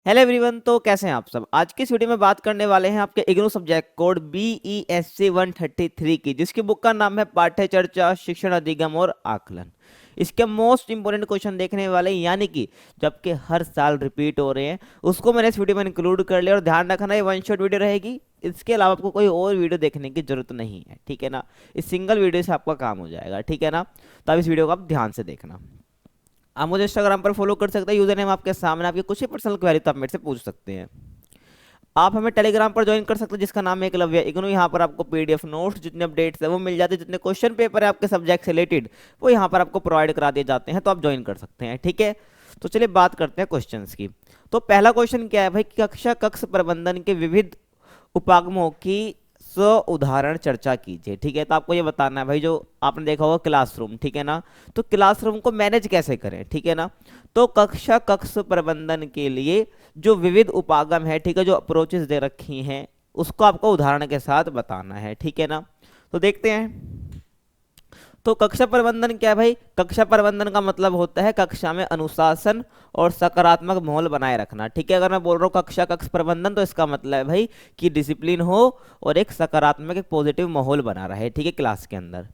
Hello everyone. तो कैसे हैं आप सब। आज की इस वीडियो में बात करने वाले हैं आपके इग्नू सब्जेक्ट कोड BESC 133 की, जिसकी बुक का नाम है पाठ्य चर्चा शिक्षण अधिगम और आकलन। इसके मोस्ट इंपोर्टेंट क्वेश्चन देखने वाले हैं, यानी कि जबकि हर साल रिपीट हो रहे हैं, उसको मैंने इस वीडियो में इंक्लूड कर लिया। और ध्यान रखना, ये वन शॉट वीडियो रहेगी, इसके अलावा आपको कोई और वीडियो देखने की जरूरत नहीं है, ठीक है ना। इस सिंगल वीडियो से आपका काम हो जाएगा, ठीक है ना। तो अब इस वीडियो को आप ध्यान से देखना। आप मुझे इंस्टाग्राम पर फॉलो कर सकते हैं, यूजर नेम आपके सामने, आपकी कुछ ही पर्सनल क्वेरी तो आप मेरे से पूछ सकते हैं। आप हमें टेलीग्राम पर ज्वाइन कर सकते हैं, जिसका नाम है एकलव्य इग्नू। यहाँ पर आपको पीडीएफ नोट्स, जितने अपडेट्स है वो मिल जाते हैं, जितने क्वेश्चन पेपर है आपके सब्जेक्ट से रिलेटेड वो यहाँ पर आपको प्रोवाइड करा दिए जाते हैं, तो आप ज्वाइन कर सकते हैं, ठीक है। तो चलिए बात करते हैं क्वेश्चंस की। तो पहला क्वेश्चन क्या है भाई, कक्षा कक्ष प्रबंधन के विविध उपागमों की स्व उदाहरण चर्चा कीजिए, ठीक है। तो आपको ये बताना है भाई, जो आपने देखा होगा क्लासरूम, ठीक है ना। तो क्लासरूम को मैनेज कैसे करें, ठीक है ना। तो कक्षा कक्ष प्रबंधन के लिए जो विविध उपागम है, ठीक है, जो अप्रोचेस दे रखी हैं, उसको आपको उदाहरण के साथ बताना है, ठीक है ना। तो देखते हैं। तो कक्षा प्रबंधन क्या है भाई, कक्षा प्रबंधन का मतलब होता है कक्षा में अनुशासन और सकारात्मक माहौल बनाए रखना, ठीक है। अगर मैं बोल रहा हूँ कक्षा कक्ष प्रबंधन, तो इसका मतलब है भाई कि डिसिप्लिन हो और एक सकारात्मक एक पॉजिटिव माहौल बना रहे, ठीक है, क्लास के अंदर।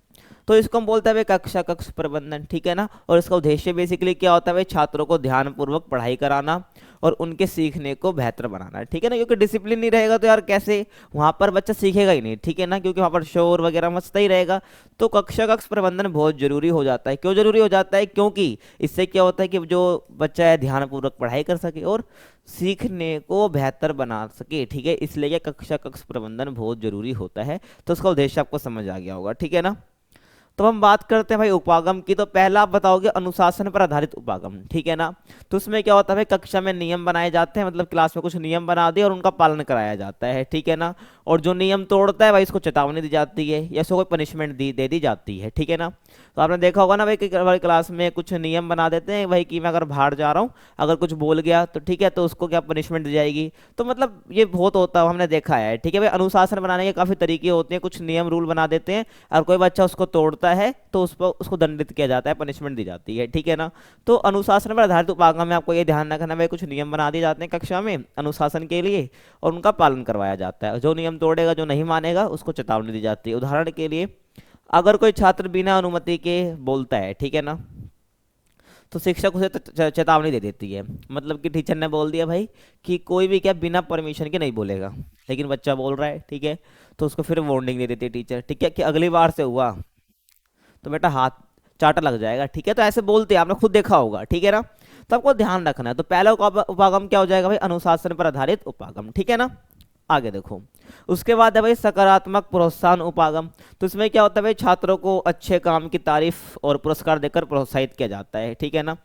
तो इसको हम बोलते हैं भाई कक्षा कक्ष प्रबंधन, ठीक है ना। और इसका उद्देश्य बेसिकली क्या होता है भाई, छात्रों को ध्यानपूर्वक पढ़ाई कराना और उनके सीखने को बेहतर बनाना, ठीक है ना। क्योंकि डिसिप्लिन नहीं रहेगा तो यार कैसे वहाँ पर बच्चा सीखेगा ही नहीं, ठीक है ना, क्योंकि वहाँ पर शोर वगैरह मचता ही रहेगा। तो कक्षा कक्ष प्रबंधन बहुत जरूरी हो जाता है। क्यों जरूरी हो जाता है, क्योंकि इससे क्या होता है कि जो बच्चा है ध्यानपूर्वक पढ़ाई कर सके और सीखने को बेहतर बना सके, ठीक है। इसलिए ये कक्षा कक्ष प्रबंधन बहुत जरूरी होता है। तो उसका उद्देश्य आपको समझ आ गया होगा, ठीक है ना। तो हम बात करते हैं भाई उपागम की। तो पहला आप बताओगे अनुशासन पर आधारित उपागम, ठीक है ना। तो उसमें क्या होता है भाई, कक्षा में नियम बनाए जाते हैं, मतलब क्लास में कुछ नियम बना दिए और उनका पालन कराया जाता है, ठीक है ना। और जो नियम तोड़ता है भाई, इसको चेतावनी दी जाती है या इसको कोई पनिशमेंट दे दी जाती है, ठीक है ना। तो आपने देखा होगा ना भाई कि हमारी क्लास में कुछ नियम बना देते हैं भाई कि मैं अगर बाहर जा रहा हूँ, अगर कुछ बोल गया तो ठीक है, तो उसको क्या पनिशमेंट दी जाएगी। तो मतलब ये बहुत होता है, हमने देखा है, ठीक है भाई। अनुशासन बनाने के काफी तरीके होते हैं, कुछ नियम रूल बना देते हैं और कोई बच्चा उसको तोड़ता है तो उस पर उसको दंडित किया जाता है, पनिशमेंट दी जाती है, ठीक है ना। तो अनुशासन पर आधारित उपागम में आपको ये ध्यान रखना है, कुछ नियम बना दिए जाते हैं कक्षा में अनुशासन के लिए और उनका पालन करवाया जाता है। जो नियम तोड़ेगा, जो नहीं मानेगा, उसको चेतावनी दी जाती है। उदाहरण के लिए, अगर कोई छात्र बिना अनुमति के बोलता है, ठीक है ना, तो शिक्षक उसे चेतावनी दे देती है। मतलब कि टीचर ने बोल दिया भाई कि कोई भी क्या बिना परमिशन के नहीं बोलेगा, लेकिन बच्चा बोल रहा है, ठीक है, तो उसको फिर वार्निंग दे देती है टीचर, ठीक है, कि अगली बार से हुआ तो बेटा हाथ चाटा लग जाएगा, ठीक है। तो ऐसे बोलते हैं, आपने खुद देखा होगा, ठीक है ना। तो आपको ध्यान रखना है। तो पहला उपागम क्या हो जाएगा भाई, अनुशासन पर आधारित उपागम, ठीक है ना। आगे देखो, उसके बाद है भाई सकारात्मक प्रोत्साहन उपागम। तो इसमें क्या होता है भाई, छात्रों को अच्छे काम की तारीफ और पुरस्कार देकर प्रोत्साहित किया जाता है, ठीक है ना।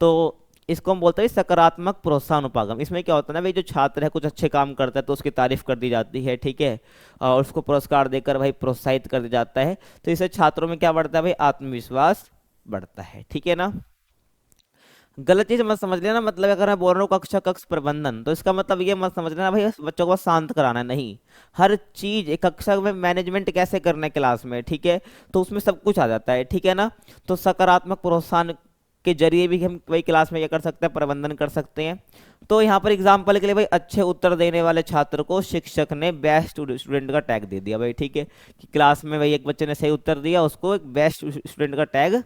तो इसको हम बोलते हैं सकारात्मक प्रोत्साहन उपागम। इसमें क्या होता है ना भाई, जो छात्र है कुछ अच्छे काम करता है तो उसकी तारीफ कर दी जाती है, ठीक है, और उसको पुरस्कार देकर भाई प्रोत्साहित कर दिया जाता है। तो इससे छात्रों में क्या बढ़ता है भाई, आत्मविश्वास बढ़ता है, ठीक है ना। गलत चीज मत समझ लेना, मतलब अगर मैं बोल रहा हूँ कक्षा कक्ष प्रबंधन, तो इसका मतलब ये मत समझ लेना भाई बच्चों को बस शांत कराना है, नहीं। हर चीज एक कक्षा में मैनेजमेंट कैसे करना है क्लास में, ठीक है, तो उसमें सब कुछ आ जाता है, ठीक है ना। तो सकारात्मक प्रोत्साहन के जरिए भी हम वही क्लास में ये कर सकते हैं, प्रबंधन कर सकते हैं। तो यहाँ पर एग्जाम्पल के लिए भाई, अच्छे उत्तर देने वाले छात्र को शिक्षक ने बेस्ट स्टूडेंट का टैग दे दिया भाई, ठीक है, कि क्लास में भाई एक बच्चे ने सही उत्तर दिया, उसको एक बेस्ट स्टूडेंट का टैग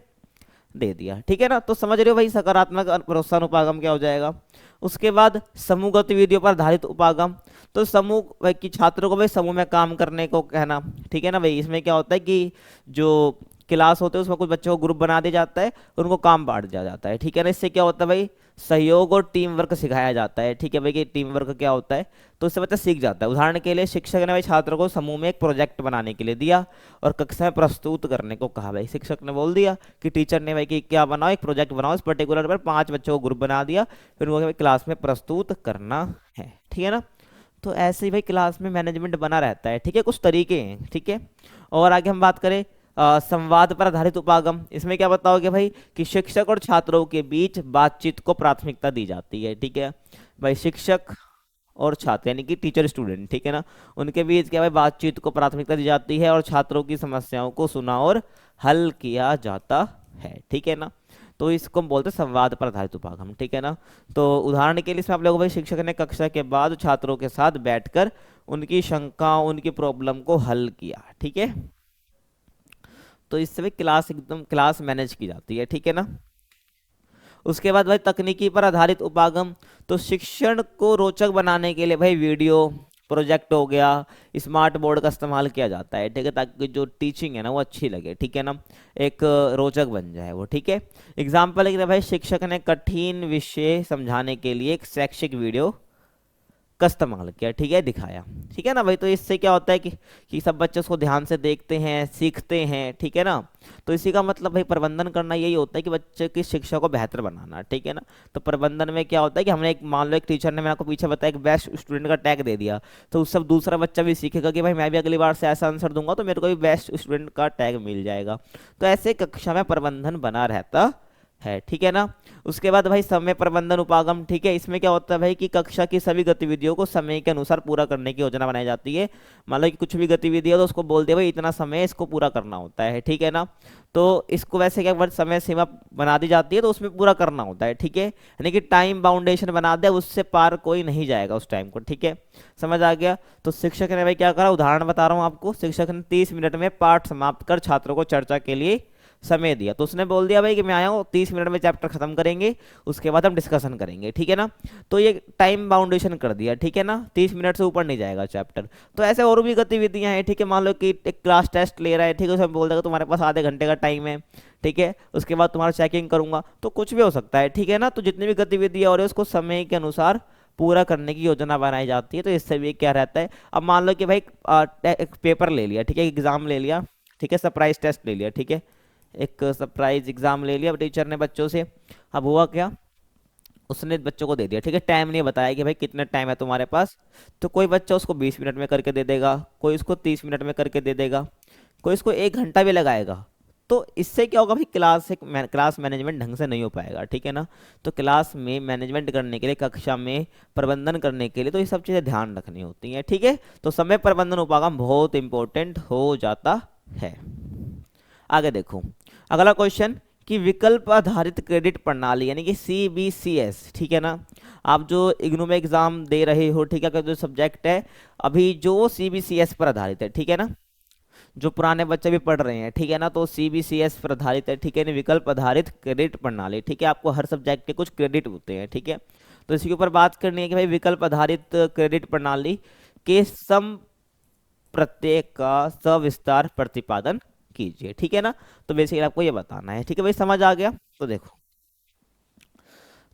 दे दिया, ठीक है ना। तो समझ रहे हो भाई सकारात्मक प्रोत्साहन उपागम क्या हो जाएगा। उसके बाद समूह गतिविधियों पर आधारित उपागम। तो समूह भाई कि छात्रों को भाई समूह में काम करने को कहना, ठीक है ना भाई। इसमें क्या होता है कि जो क्लास होते हैं उसमें कुछ बच्चों को ग्रुप बना दिया जाता है और उनको काम बांट दिया जाता है, ठीक है ना। इससे क्या होता है भाई, सहयोग और टीम वर्क सिखाया जाता है, ठीक है भाई, कि टीम वर्क क्या होता है, तो उससे बच्चा सीख जाता है। उदाहरण के लिए, शिक्षक ने भाई छात्रों को समूह में एक प्रोजेक्ट बनाने के लिए दिया और कक्षा में प्रस्तुत करने को कहा भाई। शिक्षक ने बोल दिया कि टीचर ने भाई कि क्या बनाओ, एक प्रोजेक्ट बनाओ, इस पर्टिकुलर पर 5 बच्चों को ग्रुप बना दिया, फिर उनको क्लास में प्रस्तुत करना है, ठीक है ना। तो ऐसे ही भाई क्लास में मैनेजमेंट बना रहता है, ठीक है, कुछ तरीके हैं, ठीक है। और आगे हम बात करें संवाद पर आधारित उपागम। इसमें क्या बताओगे भाई कि शिक्षक और छात्रों के बीच बातचीत को प्राथमिकता दी जाती है, ठीक है भाई। शिक्षक और छात्र यानी कि टीचर स्टूडेंट, ठीक है ना, उनके बीच क्या भाई बातचीत को प्राथमिकता दी जाती है और छात्रों की समस्याओं को सुना और हल किया जाता है, ठीक है ना। तो इसको हम बोलते हैं संवाद पर आधारित उपागम, ठीक है ना। तो उदाहरण के लिए इसमें आप लोगों भाई शिक्षक ने कक्षा के बाद छात्रों के साथ बैठकर उनकी शंकाओं उनकी प्रॉब्लम को हल किया, ठीक है। तो इससे भी क्लास एकदम क्लास मैनेज की जाती है, ठीक है ना। उसके बाद भाई तकनीकी पर आधारित उपागम, तो शिक्षण को रोचक बनाने के लिए भाई वीडियो प्रोजेक्ट हो गया, स्मार्ट बोर्ड का इस्तेमाल किया जाता है, ठीक है, ताकि जो टीचिंग है ना वो अच्छी लगे, ठीक है ना, एक रोचक बन जाए वो, ठीक है। एग्जाम्पल है कि भाई शिक्षक ने कठिन विषय समझाने के लिए एक शैक्षिक वीडियो का इस्तेमाल किया, ठीक है, दिखाया, ठीक है ना भाई। तो इससे क्या होता है कि सब बच्चे उसको ध्यान से देखते हैं, सीखते हैं, ठीक है ना। तो इसी का मतलब भाई प्रबंधन करना यही होता है कि बच्चे की शिक्षा को बेहतर बनाना, ठीक है ना। तो प्रबंधन में क्या होता है कि हमने एक मान लो एक टीचर ने मैंने आपको पीछे बताया एक बेस्ट स्टूडेंट का टैग दे दिया, तो उस सब दूसरा बच्चा भी सीखेगा कि भाई मैं भी अगली बार से ऐसा आंसर दूंगा तो मेरे को भी बेस्ट स्टूडेंट का टैग मिल जाएगा। तो ऐसे कक्षा में प्रबंधन बना रहता है, ठीक है ना। उसके बाद भाई समय प्रबंधन उपागम, ठीक है, इसमें क्या होता है भाई कि कक्षा की सभी गतिविधियों को समय के अनुसार पूरा करने की योजना बनाई जाती है। मान लो कि कुछ भी गतिविधि है तो उसको बोल दे भाई इतना समय इसको पूरा करना होता है, ठीक है ना। तो इसको वैसे क्या वर्ष समय सीमा बना दी जाती है तो उसमें पूरा करना होता है, ठीक है, यानी कि टाइम बाउंडेशन बना दे, उससे पार कोई नहीं जाएगा उस टाइम को, ठीक है, समझ आ गया। तो शिक्षक ने भाई क्या करा, उदाहरण बता रहा हूँ आपको, शिक्षक ने 30 मिनट में पाठ समाप्त कर छात्रों को चर्चा के लिए समय दिया। तो उसने बोल दिया भाई कि मैं आया हूँ 30 मिनट में चैप्टर खत्म करेंगे, उसके बाद हम डिस्कशन करेंगे, ठीक है ना। तो ये टाइम बाउंडेशन कर दिया, ठीक है ना, 30 मिनट से ऊपर नहीं जाएगा चैप्टर। तो ऐसे और भी गतिविधियां हैं, ठीक है, मान लो कि एक क्लास टेस्ट ले रहा है, ठीक है, उसमें बोल देगा तुम्हारे पास आधे घंटे का टाइम है, ठीक है, उसके बाद तुम्हारा चेकिंग करूंगा, तो कुछ भी हो सकता है, ठीक है ना। तो जितनी भी गतिविधियां हो रही है उसको समय के अनुसार पूरा करने की योजना बनाई जाती है। तो इससे भी क्या रहता है, अब मान लो कि भाई एक पेपर ले लिया, ठीक है, एग्जाम ले लिया, ठीक है, सरप्राइज टेस्ट ले लिया, ठीक है, एक सरप्राइज एग्जाम ले लिया टीचर ने बच्चों से। अब हुआ क्या, उसने बच्चों को दे दिया, ठीक है, टाइम नहीं बताया कि भाई कितना टाइम है तुम्हारे पास। तो कोई बच्चा उसको 20 मिनट में करके दे देगा, कोई उसको 30 मिनट में करके दे देगा, कोई इसको 1 घंटा भी लगाएगा। तो इससे क्या होगा भाई, क्लास मैनेजमेंट ढंग से नहीं हो पाएगा, ठीक है ना। तो क्लास में मैनेजमेंट करने के लिए, कक्षा में प्रबंधन करने के लिए तो ये सब चीज़ें ध्यान रखनी होती हैं, ठीक है। तो समय प्रबंधन उपागम बहुत इंपॉर्टेंट हो जाता है। आगे देखो अगला क्वेश्चन कि विकल्प आधारित क्रेडिट प्रणाली यानी कि CBCS, ठीक है ना। आप जो इग्नू में एग्जाम दे रहे हो, ठीक है, का जो सब्जेक्ट है अभी जो CBCS पर आधारित है, ठीक है ना, जो पुराने बच्चे भी पढ़ रहे हैं, ठीक है ना, तो CBCS पर आधारित है, ठीक है ना, विकल्प आधारित क्रेडिट प्रणाली, ठीक है, आपको हर सब्जेक्ट के कुछ क्रेडिट होते हैं, ठीक है। तो इसके ऊपर बात करनी है कि भाई विकल्प आधारित क्रेडिट प्रणाली के सम प्रत्येक का सविस्तार प्रतिपादन कीजिए, ठीक है ना। तो बेसिकली आपको ये बताना है, ठीक है भाई, समझ आ गया। तो देखो,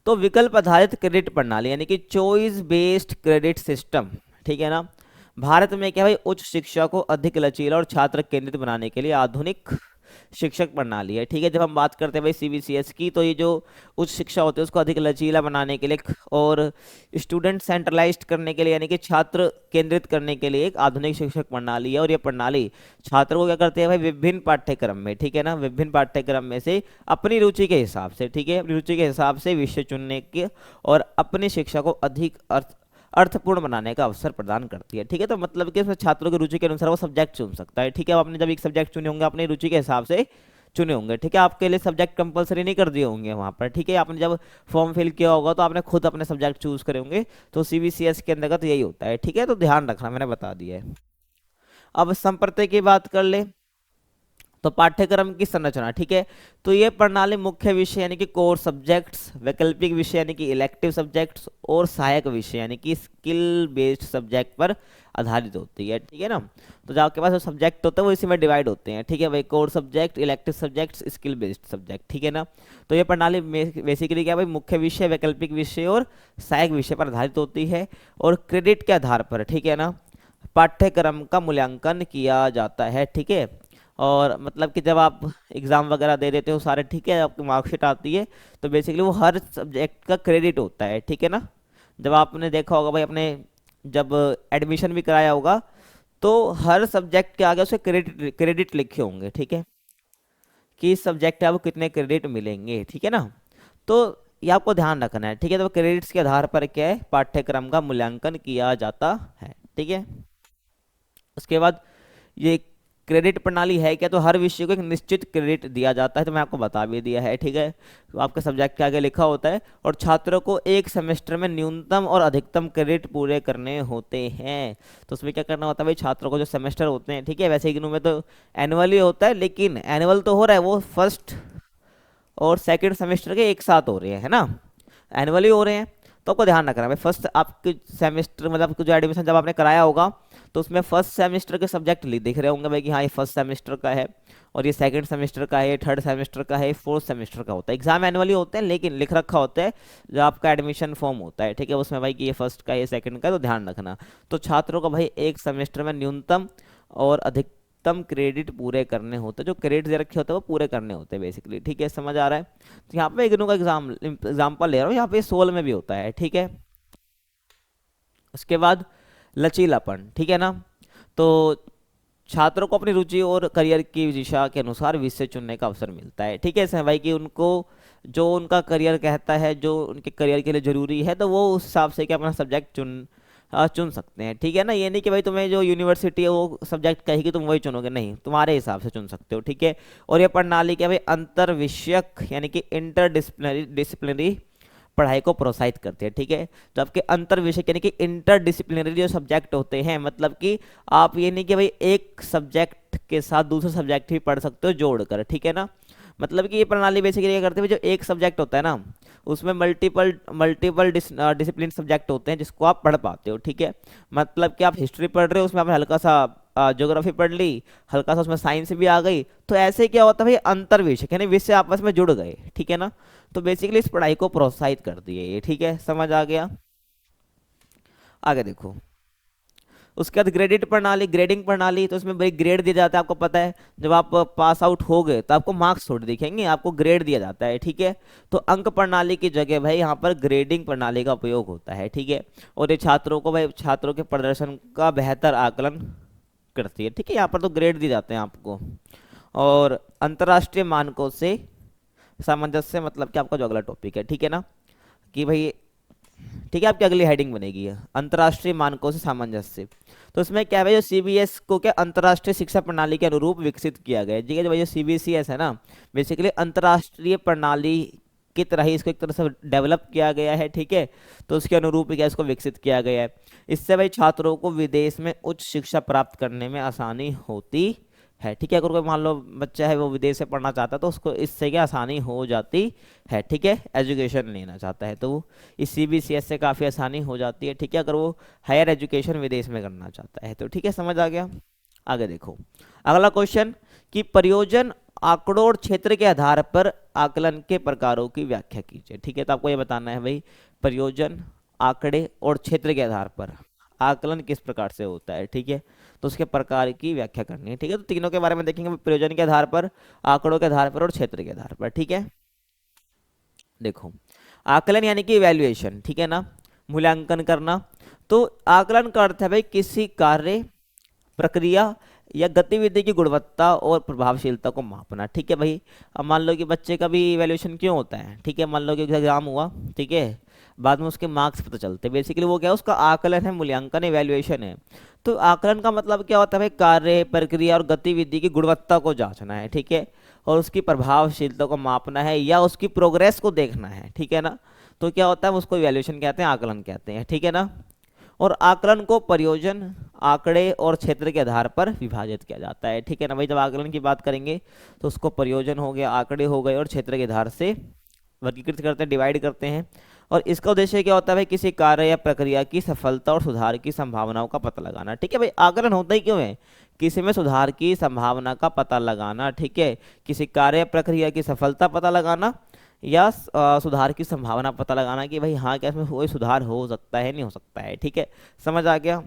तो विकल्प आधारित क्रेडिट प्रणाली यानी कि चॉइस बेस्ड क्रेडिट सिस्टम, ठीक है ना, भारत में क्या भाई उच्च शिक्षा को अधिक लचीला और छात्र केंद्रित बनाने के लिए आधुनिक शिक्षक प्रणाली है, ठीक है। जब हम बात करते हैं भाई CBCS की, तो ये जो उच्च शिक्षा होती है उसको अधिक लचीला बनाने के लिए और स्टूडेंट सेंट्रलाइज्ड करने के लिए यानी कि छात्र केंद्रित करने के लिए एक आधुनिक शिक्षक प्रणाली है। और ये प्रणाली छात्रों को क्या करते हैं भाई, विभिन्न पाठ्यक्रम में, ठीक है ना, विभिन्न पाठ्यक्रम में से अपनी रुचि के हिसाब से, ठीक है, अपनी रुचि के हिसाब से विषय चुनने के और अपनी शिक्षा को अधिक अर्थपूर्ण बनाने का अवसर प्रदान करती है, ठीक है। तो मतलब कि उसमें छात्रों की रुचि के अनुसार वो सब्जेक्ट चुन सकता है, ठीक है। अब आपने जब एक सब्जेक्ट चुने होंगे अपनी रुचि के हिसाब से चुने होंगे, ठीक है, आपके लिए सब्जेक्ट कंपलसरी नहीं कर दिए होंगे वहाँ पर, ठीक है। आपने जब फॉर्म फिल किया होगा तो आपने खुद अपने सब्जेक्ट चूज करे होंगे। तो CBCS के अंतर्गत यही होता है, ठीक है, तो ध्यान रखना, मैंने बता दिया है। अब संप्रत्यय की बात कर ले, तो पाठ्यक्रम की संरचना, ठीक है, तो ये प्रणाली मुख्य विषय यानी कि कोर सब्जेक्ट्स, वैकल्पिक विषय यानी कि इलेक्टिव सब्जेक्ट्स और सहायक विषय यानी कि स्किल बेस्ड सब्जेक्ट पर आधारित होती है, ठीक है ना। तो जो आपके पास जो सब्जेक्ट होते हैं वो इसी में डिवाइड होते हैं, ठीक है भाई, core subject, elective subjects, skill based subject, ठीक है ना। तो ये प्रणाली बेसिकली क्या भाई, मुख्य विषय, वैकल्पिक विषय और सहायक विषय पर आधारित होती है और क्रेडिट के आधार पर, ठीक है ना, पाठ्यक्रम का मूल्यांकन किया जाता है, ठीक है। और मतलब कि जब आप एग्ज़ाम वगैरह दे देते हो सारे, ठीक है, आपकी मार्कशीट आती है तो बेसिकली वो हर सब्जेक्ट का क्रेडिट होता है, ठीक है ना। जब आपने देखा होगा भाई, अपने जब एडमिशन भी कराया होगा तो हर सब्जेक्ट के आगे उसे क्रेडिट क्रेडिट लिखे होंगे, ठीक है, कि इस सब्जेक्ट है आपको कितने क्रेडिट मिलेंगे, ठीक है ना। तो ये आपको ध्यान रखना है, ठीक है। तो क्रेडिट्स के आधार पर क्या है, पाठ्यक्रम का मूल्यांकन किया जाता है, ठीक है। उसके बाद ये क्रेडिट प्रणाली है क्या, तो हर विषय को एक निश्चित क्रेडिट दिया जाता है, तो मैं आपको बता भी दिया है, ठीक है। तो आपके सब्जेक्ट के आगे लिखा होता है, और छात्रों को एक सेमेस्टर में न्यूनतम और अधिकतम क्रेडिट पूरे करने होते हैं। तो उसमें क्या करना होता है भाई, छात्रों को जो सेमेस्टर होते हैं, ठीक है, वैसे इग्नू में तो एनुअली होता है, लेकिन एनुअल तो हो रहा है वो फर्स्ट और सेकंड सेमेस्टर के एक साथ हो रहे हैं, है ना, एनुअली हो रहे हैं। तो आपको ध्यान रखना है भाई, फर्स्ट आपके सेमेस्टर मतलब आपको जो एडमिशन जब आपने कराया होगा, तो उसमें फर्स्ट सेमेस्टर के सब्जेक्ट दिख रहे होंगे भाई कि हाँ ये फर्स्ट सेमेस्टर का है, और ये सेकंड सेमेस्टर का है, ये थर्ड सेमेस्टर का है, फोर्थ सेमेस्टर का होता है। एग्जाम एनुअली होते हैं, लेकिन लिख रखा होता है जो आपका एडमिशन फॉर्म होता है, ठीक है, उसमें भाई कि ये फर्स्ट का, ये सेकंड का, तो ध्यान रखना। तो छात्रों को भाई एक सेमेस्टर में न्यूनतम और अधिकतम क्रेडिट पूरे करने होते हैं, जो क्रेडिट दे रखे होते हैं वो पूरे करने होते हैं बेसिकली, ठीक है, समझ आ रहा है। तो यहाँ पे इग्नू का एग्जाम्पल ले रहा हूँ, यहाँ पे सोल में भी होता है, ठीक है। उसके बाद लचीलापन, ठीक है ना, तो छात्रों को अपनी रुचि और करियर की दिशा के अनुसार विषय चुनने का अवसर मिलता है, ठीक है, ऐसा है भाई कि उनको जो उनका करियर कहता है, जो उनके करियर के लिए जरूरी है, तो वो उस हिसाब से क्या अपना सब्जेक्ट चुन सकते हैं, ठीक है ना। ये नहीं कि भाई तुम्हें जो यूनिवर्सिटी है वो सब्जेक्ट कहेगी तुम वही चुनोगे, नहीं, तुम्हारे हिसाब से चुन सकते हो, ठीक है। और ये प्रणाली क्या भाई अंतर विषयक यानी कि इंटर डिसिप्लिनरी पढ़ाई को प्रोत्साहित करते हैं, ठीक है। तो आपके अंतर विषय यानी कि इंटर डिसिप्लिनरी जो सब्जेक्ट होते हैं, मतलब कि आप ये नहीं कि भाई एक सब्जेक्ट के साथ दूसरे सब्जेक्ट भी पढ़ सकते हो जोड़कर, ठीक है ना। मतलब कि ये प्रणाली बेसिकली क्या करते हैं, जो एक सब्जेक्ट होता है ना, उसमें मल्टीपल मल्टीपल डिसिप्लिन सब्जेक्ट होते हैं जिसको आप पढ़ पाते हो, ठीक है। मतलब कि आप हिस्ट्री पढ़ रहे हो, उसमें आपने हल्का सा ज्योग्राफी पढ़ ली, हल्का सा उसमें साइंस भी आ गई, तो ऐसे क्या होता है भाई अंतर विषय यानी विषय आपस में जुड़ गए, ठीक है ना। तो बेसिकली इस पढ़ाई को प्रोत्साहित करती है ये, ठीक है, समझ आ गया। आगे देखो, उसके बाद ग्रेडिट प्रणाली, ग्रेडिंग प्रणाली, तो उसमें भाई ग्रेड दिया जाता है, आपको पता है जब आप पास आउट हो गए तो आपको मार्क्स थोड़े दिखेंगे, आपको ग्रेड दिया जाता है, ठीक है। तो अंक प्रणाली की जगह भाई यहाँ पर ग्रेडिंग प्रणाली का उपयोग होता है, ठीक है। और ये छात्रों को भाई छात्रों के प्रदर्शन का बेहतर आकलन करती है, ठीक है। यहाँ पर तो ग्रेड दिए जाते हैं आपको। और अंतर्राष्ट्रीय मानकों से सामंजस्य, मतलब कि आपका जो अगला टॉपिक है, ठीक है ना, कि भाई ठीक है, आपकी अगली हेडिंग बनेगी अंतर्राष्ट्रीय मानकों से सामंजस्य। तो इसमें क्या है, जो सीबीएस को क्या अंतर्राष्ट्रीय शिक्षा प्रणाली के अनुरूप विकसित किया गया है, ठीक है। जो भाई सीबीएसईएस है ना, बेसिकली अंतर्राष्ट्रीय प्रणाली की तरह ही इसको एक तरह से डेवलप किया गया है, ठीक है। तो उसके अनुरूप क्या इसको विकसित किया गया है। इससे भाई छात्रों को विदेश में उच्च शिक्षा प्राप्त करने में आसानी होती है, ठीक है। अगर कोई मान लो बच्चा है वो विदेश से पढ़ना चाहता है तो उसको इससे क्या आसानी हो जाती है, ठीक है। एजुकेशन लेना चाहता है तो वो इस सीबीसीएस से काफ़ी आसानी हो जाती है, ठीक है, अगर वो हायर एजुकेशन विदेश में करना चाहता है तो, ठीक है, समझ आ गया। आगे देखो अगला क्वेश्चन कि प्रयोजन आंकड़ों और क्षेत्र के आधार पर आकलन के प्रकारों की व्याख्या कीजिए, ठीक है। तो आपको ये बताना है भाई प्रयोजन, आंकड़े और क्षेत्र के आधार पर आकलन किस प्रकार से होता है, ठीक है। तो उसके प्रकार की व्याख्या करनी है, ठीक है। तो तीनों के बारे में देखेंगे, प्रयोजन के आधार पर, आंकड़ों के आधार पर और क्षेत्र के आधार पर, ठीक है। देखो आकलन यानी कि इवैल्यूएशन, ठीक है ना, मूल्यांकन करना। तो आकलन का अर्थ है भाई किसी कार्य, प्रक्रिया या गतिविधि की गुणवत्ता और प्रभावशीलता को मापना, ठीक है भाई। अब मान लो कि बच्चे का भी इवैल्यूएशन क्यों होता है, ठीक है, मान लो कि एग्जाम हुआ, ठीक है, बाद में उसके मार्क्स पता चलते हैं, बेसिकली वो क्या है उसका आकलन है, मूल्यांकन इवैल्यूएशन है। तो आकलन का मतलब क्या होता है भाई कार्य, प्रक्रिया और गतिविधि की गुणवत्ता को जांचना है, ठीक है, और उसकी प्रभावशीलता को मापना है या उसकी प्रोग्रेस को देखना है, ठीक है ना। तो क्या होता है उसको इवैल्यूएशन कहते हैं, आकलन कहते हैं, ठीक है ना। और आकलन को प्रयोजन, आंकड़े और क्षेत्र के आधार पर विभाजित किया जाता है, ठीक है ना भाई। जब आकलन की बात करेंगे तो उसको प्रयोजन हो गया, आंकड़े हो गए और क्षेत्र के आधार से वर्गीकृत करते हैं, डिवाइड करते हैं। और इसका उद्देश्य क्या होता है भाई किसी कार्य या प्रक्रिया की सफलता और सुधार की संभावनाओं का पता लगाना, ठीक है भाई। आकलन होता ही क्यों है, किसी में सुधार की संभावना का पता लगाना, ठीक है, किसी कार्य या प्रक्रिया की सफलता पता लगाना या सुधार की संभावना पता लगाना कि भाई हाँ क्या इसमें कोई सुधार हो सकता है, नहीं हो सकता है, ठीक है, समझ आ गया।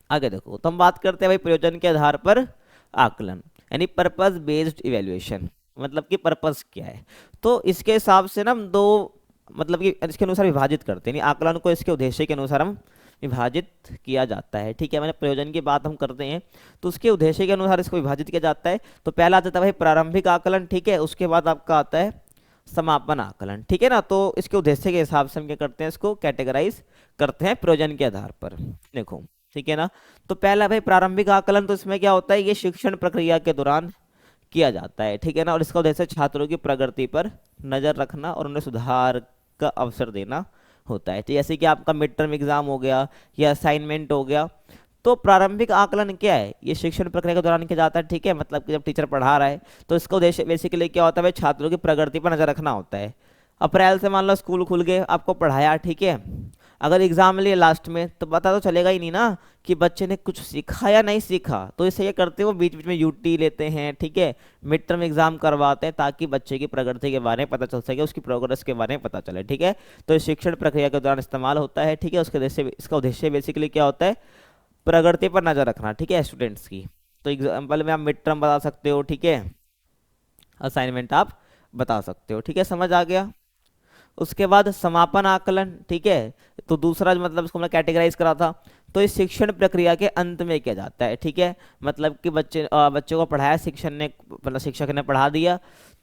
आगे देखो तो हम बात करते हैं भाई प्रयोजन के आधार पर आकलन यानी पर्पस बेस्ड इवैल्यूएशन, मतलब कि पर्पस क्या है। तो इसके हिसाब से ना हम दो मतलब कि इसके अनुसार विभाजित करते हैं, यानी आकलन को इसके उद्देश्य के अनुसार हम विभाजित किया जाता है, ठीक है। मैंने प्रयोजन की बात हम करते हैं तो उसके उद्देश्य के अनुसार इसको विभाजित किया जाता है। तो पहला आता है भाई प्रारंभिक आकलन, ठीक है, उसके बाद आपका आता है समापन आकलन, ठीक है ना। तो इसके उद्देश्य के हिसाब से हम क्या करते हैं इसको कैटेगराइज करते हैं प्रयोजन के आधार पर। देखो ठीक है ना। तो पहला भाई प्रारंभिक आकलन, तो इसमें क्या होता है, ये शिक्षण प्रक्रिया के दौरान किया जाता है, ठीक है ना। और इसका उद्देश्य छात्रों की प्रगति पर नजर रखना और उन्हें सुधार का अवसर देना होता है। तो जैसे कि आपका मिड टर्म एग्जाम हो गया या असाइनमेंट हो गया, तो प्रारंभिक आकलन क्या है, ये शिक्षण प्रक्रिया के दौरान किया जाता है, ठीक है। मतलब कि जब टीचर पढ़ा रहा है तो इसका उद्देश्य बेसिकली क्या होता है भाई, छात्रों की प्रगति पर नजर रखना होता है। अप्रैल से मान लो स्कूल खुल गए, आपको पढ़ाया, ठीक है। अगर एग्जाम लिए लास्ट में तो पता तो चलेगा ही नहीं ना कि बच्चे ने कुछ सीखा या नहीं सीखा। तो इसे ये करते हो बीच बीच में यूटी लेते हैं, ठीक है, मिड टर्म एग्जाम करवाते हैं ताकि बच्चे की प्रगति के बारे में पता चल सके, उसकी प्रोग्रेस के बारे में पता चले, ठीक है। तो इस शिक्षण प्रक्रिया के दौरान इस्तेमाल होता है, ठीक है। उसके उद्देश्य, इसका उद्देश्य बेसिकली क्या होता है, प्रगति पर नजर रखना, ठीक है, स्टूडेंट्स की। तो एग्जाम्पल में आप मिड टर्म बता सकते हो, ठीक है, असाइनमेंट आप बता सकते हो, ठीक है, समझ आ गया। उसके बाद समापन आकलन, ठीक है। तो दूसरा जो मतलब इसको हमने कैटेगराइज करा था, तो इस शिक्षण प्रक्रिया के अंत में किया जाता है, ठीक है। मतलब कि बच्चों को पढ़ाया, शिक्षक ने पढ़ा दिया,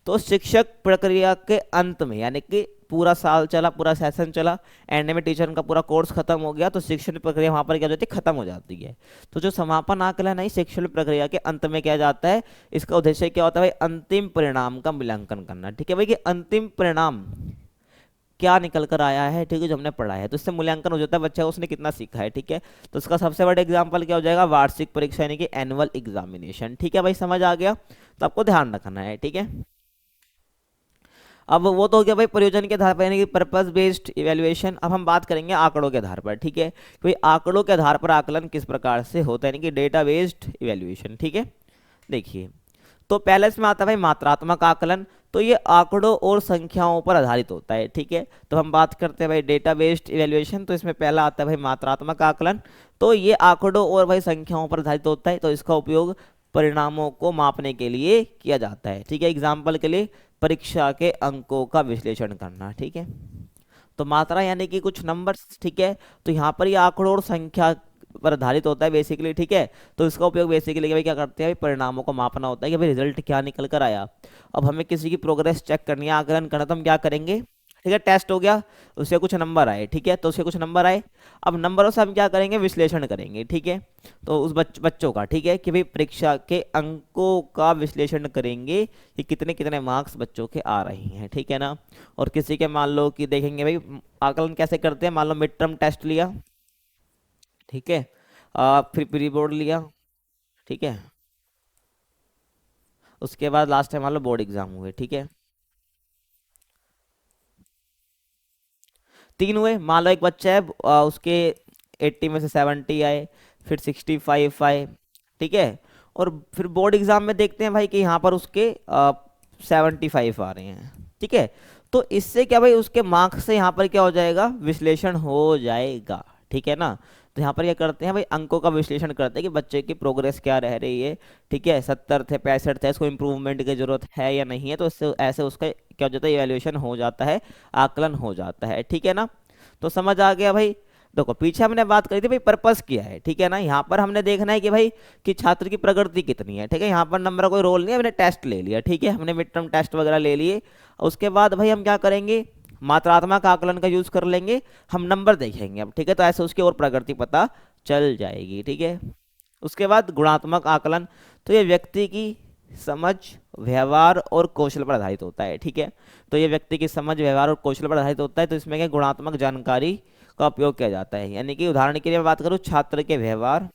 तो शिक्षक प्रक्रिया के अंत में, यानी कि पूरा साल चला, पूरा सेशन चला, एंड में टीचर का पूरा कोर्स खत्म हो गया, तो शिक्षण प्रक्रिया वहां पर क्या हो जाती है, खत्म हो जाती है। तो जो समापन आकलन है शिक्षण प्रक्रिया के अंत में किया जाता है। इसका उद्देश्य क्या होता है भाई, अंतिम परिणाम का मूल्यांकन करना, ठीक है भाई, कि अंतिम परिणाम क्या निकल कर आया है, ठीक है, जो हमने पढ़ा है, तो इससे मूल्यांकन हो जाता है बच्चा उसने कितना सीखा है, ठीक है। तो इसका सबसे बड़ा एग्जांपल क्या हो जाएगा, वार्षिक परीक्षा यानी कि एनुअल एग्जामिनेशन, ठीक है भाई, समझ आ गया। तो आपको ध्यान रखना है, ठीक है। अब वो तो हो गया भाई प्रयोजन के आधार पर यानी कि पर्पस बेस्ड इवेल्युएशन। अब हम बात करेंगे आंकड़ों के आधार पर, ठीक है, भाई आंकड़ों के आधार पर आकलन किस प्रकार से होता है, यानी कि डेटा बेस्ड इवेल्युएशन, ठीक है। देखिए, तो पहले इसमें आता है भाई मात्रात्मक आकलन, तो ये आंकड़ों और संख्याओं पर आधारित होता है, ठीक है। तो हम बात करते हैं भाई डेटा बेस्ड इवेल्युएशन, तो इसमें पहला आता है भाई मात्रात्मक आकलन, तो ये आंकड़ों और भाई संख्याओं पर आधारित होता है। तो इसका उपयोग परिणामों को मापने के लिए किया जाता है, ठीक है। एग्जाम्पल के लिए परीक्षा के अंकों का विश्लेषण करना, ठीक है। तो मात्रा यानी कि कुछ नंबर्स, ठीक है। तो यहाँ पर ये आंकड़ों और संख्या पर आधारित होता है बेसिकली, ठीक है। तो इसका उपयोग बेसिकली भाई क्या करते हैं, परिणामों को मापना होता है कि भाई रिजल्ट क्या निकल कर आया। अब हमें किसी की प्रोग्रेस चेक करनी है, आकलन करना, तो हम क्या करेंगे, ठीक है, टेस्ट हो गया, उससे कुछ नंबर आए, ठीक है, तो उसके कुछ नंबर आए। अब नंबरों से हम क्या करेंगे, विश्लेषण करेंगे, ठीक है। तो उस बच्चों का, ठीक है, कि भाई परीक्षा के अंकों का विश्लेषण करेंगे कि कितने कितने मार्क्स बच्चों के आ रहे हैं, ठीक है ना। और किसी के मान लो कि देखेंगे भाई आकलन कैसे करते हैं, मान लो मिड टर्म टेस्ट लिया, ठीक है, फिर प्री बोर्ड लिया, ठीक है, उसके बाद लास्ट टाइम मान लो बोर्ड एग्जाम हुए, ठीक है, तीन हुए। मान लो एक बच्चा है, उसके 80 में से 70 आए, फिर 65 आए, ठीक है। और फिर बोर्ड एग्जाम में देखते हैं भाई कि यहाँ पर उसके 75 आ रहे हैं, ठीक है। तो इससे क्या भाई, उसके मार्क्स से यहाँ पर क्या हो जाएगा, विश्लेषण हो जाएगा, ठीक है ना। तो यहाँ पर क्या करते हैं भाई, अंकों का विश्लेषण करते हैं कि बच्चे की प्रोग्रेस क्या रह रही है, ठीक है, 70 थे, 65 थे, इसको इम्प्रूवमेंट की जरूरत है या नहीं है। तो इससे ऐसे उसका क्या हो जाता है, इवेल्युएशन हो जाता है, आकलन हो जाता है, ठीक है ना। तो समझ आ गया भाई। देखो पीछे हमने बात करी थी भाई पर्पस क्या है, ठीक है ना। यहाँ पर हमने देखना है कि भाई कि छात्र की प्रगति कितनी है, ठीक है। यहाँ पर नंबर का कोई रोल नहीं है, हमने टेस्ट ले लिया, ठीक है, हमने मिड टर्म टेस्ट वगैरह ले लिए। उसके बाद भाई हम क्या करेंगे, मात्रात्मक आकलन का यूज कर लेंगे, हम नंबर देखेंगे अब, ठीक है। तो ऐसे उसकी और प्रगति पता चल जाएगी, ठीक है। उसके बाद गुणात्मक आकलन, तो ये व्यक्ति की समझ, व्यवहार और कौशल पर आधारित होता है, ठीक है। तो ये व्यक्ति की समझ, व्यवहार और कौशल पर आधारित होता है। तो इसमें क्या गुणात्मक जानकारी का उपयोग किया जाता है, यानी कि उदाहरण के लिए मैं बात करूं, छात्र के व्यवहार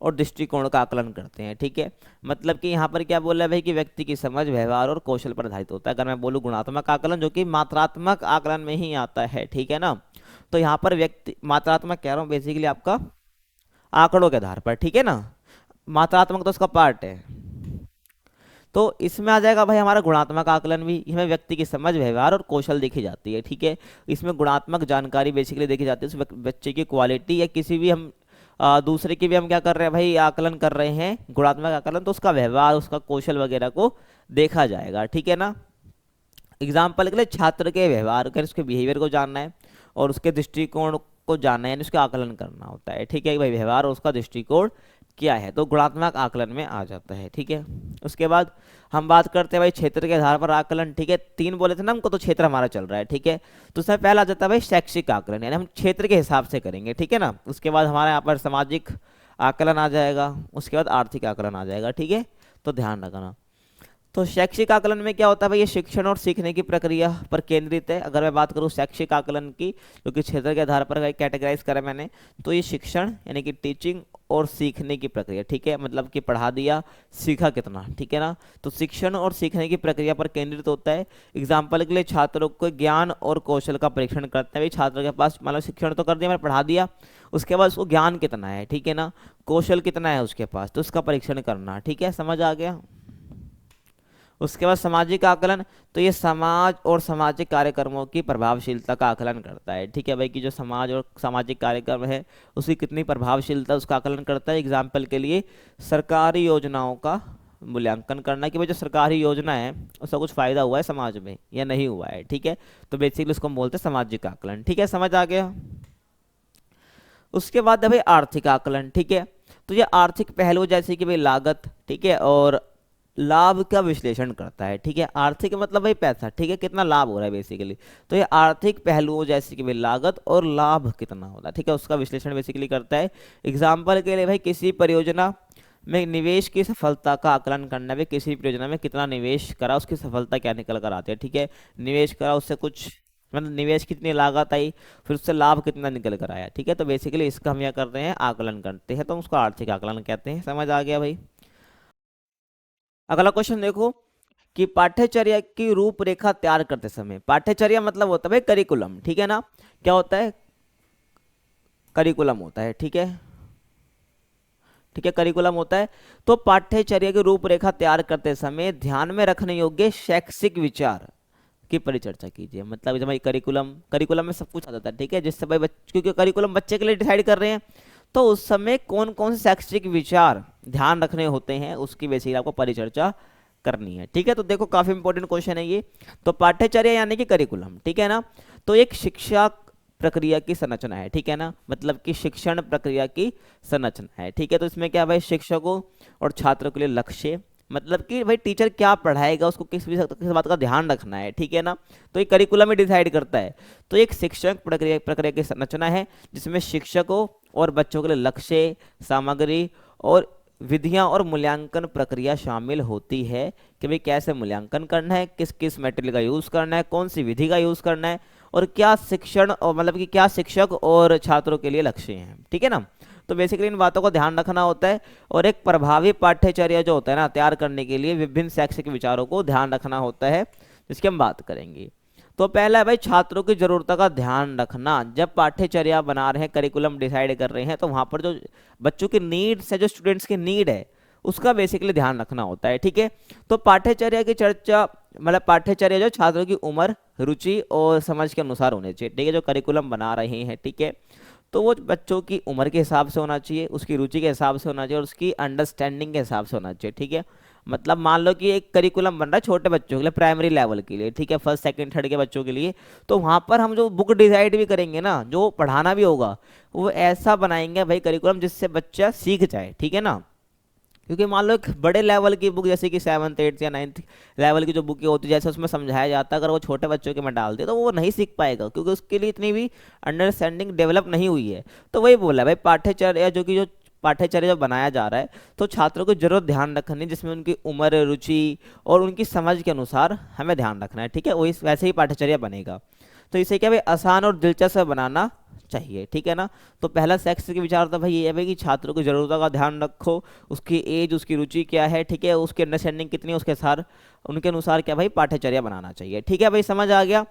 और दृष्टिकोण का आकलन करते हैं, ठीक है। मतलब कि यहाँ पर क्या बोला है भाई कि व्यक्ति की समझ, व्यवहार और कौशल पर आधारित होता है। अगर मैं बोलूँ गुणात्मक आकलन, जो कि मात्रात्मक आकलन में ही आता है, ठीक है ना। तो यहाँ पर व्यक्ति, मात्रात्मक कह रहा हूँ बेसिकली आपका आंकड़ों के आधार पर, ठीक है ना। मात्रात्मक तो उसका पार्ट है। तो इसमें आ जाएगा भाई हमारा गुणात्मक आकलन भी, इसमें व्यक्ति की समझ, व्यवहार और कौशल देखी जाती है, ठीक है। इसमें गुणात्मक जानकारी बेसिकली देखी जाती है, उस बच्चे की क्वालिटी या किसी भी हम दूसरे की भी हम क्या कर रहे हैं भाई, आकलन कर रहे हैं, गुणात्मक आकलन, तो उसका व्यवहार, उसका कौशल वगैरह को देखा जाएगा, ठीक है ना। एग्जाम्पल के लिए छात्र के व्यवहार कर, उसके बिहेवियर को जानना है और उसके दृष्टिकोण को जानना है, यानी उसका आकलन करना होता है, ठीक है भाई, व्यवहार और उसका दृष्टिकोण क्या है, तो गुणात्मक आकलन में आ जाता है। ठीक है, उसके बाद हम बात करते हैं भाई क्षेत्र के आधार पर आकलन। ठीक है, 3 बोले थे ना हमको, तो क्षेत्र हमारा चल रहा है। ठीक है, तो उसमें पहला आ जाता है भाई शैक्षिक आकलन, यानी हम क्षेत्र के हिसाब से करेंगे। ठीक है ना, उसके बाद हमारे यहाँ पर सामाजिक आकलन आ जाएगा, उसके बाद आर्थिक आकलन आ जाएगा। ठीक है, तो ध्यान रखना। तो शैक्षिक आकलन में क्या होता है भाई, ये शिक्षण और सीखने की प्रक्रिया पर केंद्रित है। अगर मैं बात करूँ शैक्षिक आकलन की, जो कि क्षेत्र के आधार पर कैटेगराइज करा मैंने, तो ये शिक्षण यानी कि टीचिंग और सीखने की प्रक्रिया। ठीक है, मतलब कि पढ़ा दिया, सीखा कितना। ठीक है ना, तो शिक्षण और सीखने की प्रक्रिया पर केंद्रित होता है। एग्जाम्पल के लिए छात्रों को ज्ञान और कौशल का परीक्षण करते हैं। भाई छात्र के पास मतलब शिक्षण तो कर दिया, मैंने पढ़ा दिया, उसके बाद उसको ज्ञान कितना है, ठीक है ना, कौशल कितना है उसके पास, तो उसका परीक्षण करना। ठीक है, समझ आ गया। उसके बाद सामाजिक आकलन, तो ये समाज और सामाजिक कार्यक्रमों की प्रभावशीलता का आकलन करता है। ठीक है भाई, कि जो समाज और सामाजिक कार्यक्रम है उसकी कितनी प्रभावशीलता, उसका आकलन करता है। एग्जाम्पल के लिए सरकारी योजनाओं का मूल्यांकन करना, कि भाई जो सरकारी योजना है उसका कुछ फायदा हुआ है समाज में या नहीं हुआ है। ठीक है, तो बेसिकली उसको हम बोलते हैं सामाजिक आकलन। ठीक है, समझ आ गया। उसके बाद है भाई आर्थिक आकलन। ठीक है, तो ये आर्थिक पहलू जैसे कि भाई लागत, ठीक है, और लाभ का विश्लेषण करता है। ठीक है, आर्थिक मतलब भाई पैसा, ठीक है, कितना लाभ हो रहा है बेसिकली, तो ये आर्थिक पहलुओं जैसे कि भाई लागत और लाभ कितना होता है, ठीक है, उसका विश्लेषण बेसिकली करता है। एग्जाम्पल के लिए भाई किसी परियोजना में निवेश की सफलता का आकलन करना है, किसी परियोजना में कितना निवेश करा, उसकी सफलता क्या निकल कर आती है। ठीक है, निवेश करा, उससे कुछ मतलब निवेश कितनी लागत आई, फिर उससे लाभ कितना निकल कर आया। ठीक है, तो बेसिकली इसका हम क्या करते हैं, आकलन करते हैं, तो उसको आर्थिक आकलन कहते हैं। समझ आ गया भाई। अगला क्वेश्चन देखो कि पाठ्यचर्या की रूपरेखा तैयार करते समय, पाठ्यचर्या मतलब होता है भाई करिकुलम। ठीक है ना, क्या होता है, करिकुलम होता है। ठीक है, ठीक है, करिकुलम होता है। तो पाठ्यचर्या की रूपरेखा तैयार करते समय ध्यान में रखने योग्य शैक्षिक विचार की परिचर्चा कीजिए। मतलब जब भाई करिकुलम, करिकुलम में सब कुछ आ जाता है। ठीक है, जिससे भाई क्योंकि करिकुलम बच्चे के लिए डिसाइड कर रहे हैं, तो उस समय कौन कौन से शैक्षिक विचार ध्यान रखने होते हैं उसकी बेसिकली आपको परिचर्चा करनी है। ठीक है, तो देखो काफी इंपॉर्टेंट क्वेश्चन है ये। तो पाठ्यचर्या यानी कि करिकुलम, ठीक है ना, तो एक शिक्षा प्रक्रिया की संरचना है। ठीक है ना, मतलब कि शिक्षण प्रक्रिया की संरचना है। ठीक है, तो इसमें क्या भाई शिक्षकों और छात्रों के लिए लक्ष्य, मतलब कि भाई टीचर क्या पढ़ाएगा उसको किस बात का ध्यान रखना है। ठीक है ना, तो ये करिकुलम ही डिसाइड करता है। तो एक शिक्षण प्रक्रिया प्रक्रिया की संरचना है जिसमें शिक्षकों और बच्चों के लिए लक्ष्य, सामग्री और विधियां और मूल्यांकन प्रक्रिया शामिल होती है कि भाई कैसे मूल्यांकन करना है, किस किस मटेरियल का यूज़ करना है, कौन सी विधि का यूज़ करना है, और क्या शिक्षण और मतलब कि क्या शिक्षक और छात्रों के लिए लक्ष्य हैं। ठीक है ना, तो बेसिकली इन बातों को ध्यान रखना होता है। और एक प्रभावी पाठ्यचर्या जो होता है ना तैयार करने के लिए विभिन्न शैक्षिक विचारों को ध्यान रखना होता है, जिसकी हम बात करेंगे। तो पहला है भाई छात्रों की जरूरतों का ध्यान रखना। जब पाठ्यचर्या बना रहे हैं, करिकुलम डिसाइड कर रहे हैं, तो वहां पर जो बच्चों की नीड्स है, जो स्टूडेंट्स की नीड है, उसका बेसिकली ध्यान रखना होता है। ठीक है, तो पाठ्यचर्या की चर्चा मतलब पाठ्यचर्या जो छात्रों की उम्र, रुचि और समझ के अनुसार होने चाहिए। ठीक है, जो करिकुलम बना रहे हैं, ठीक है, तो वो बच्चों की उम्र के हिसाब से होना चाहिए, उसकी रुचि के हिसाब से होना चाहिए और उसकी अंडरस्टैंडिंग के हिसाब से होना चाहिए। ठीक है, मतलब मान लो कि एक करिकुलम बन रहा है छोटे बच्चों के लिए, प्राइमरी लेवल के लिए, ठीक है, फर्स्ट सेकंड थर्ड के बच्चों के लिए, तो वहाँ पर हम जो बुक डिसाइड भी करेंगे ना, जो पढ़ाना भी होगा, वो ऐसा बनाएंगे भाई करिकुलम जिससे बच्चा सीख जाए। ठीक है ना, क्योंकि मान लो एक बड़े लेवल की बुक जैसे कि 7th 8th या 9th लेवल की जो बुकें होती है, जैसे उसमें समझाया जाता है, अगर वो छोटे बच्चों के में डाल दे तो वो नहीं सीख पाएगा, क्योंकि उसके लिए इतनी भी अंडरस्टैंडिंग डेवलप नहीं हुई है। तो वही बोला भाई पाठ्यचर्या जो पाठ्यचर्या जो बनाया जा रहा है, तो छात्रों को जरूर ध्यान रखनी, जिसमें उनकी उम्र, रुचि और उनकी समझ के अनुसार हमें ध्यान रखना है। ठीक है, वही वैसे ही पाठ्यचर्या बनेगा। तो इसे क्या भाई आसान और दिलचस्प बनाना चाहिए। ठीक है ना, तो पहला सेक्स की विचार था भाई ये है भाई कि छात्रों की जरूरतों का ध्यान रखो, उसकी एज, उसकी रुचि क्या है, ठीक है, उसकी अंडरस्टैंडिंग कितनी है, उसके साथ उनके अनुसार क्या भाई पाठ्यचर्या बनाना चाहिए। ठीक है भाई, समझ आ गया।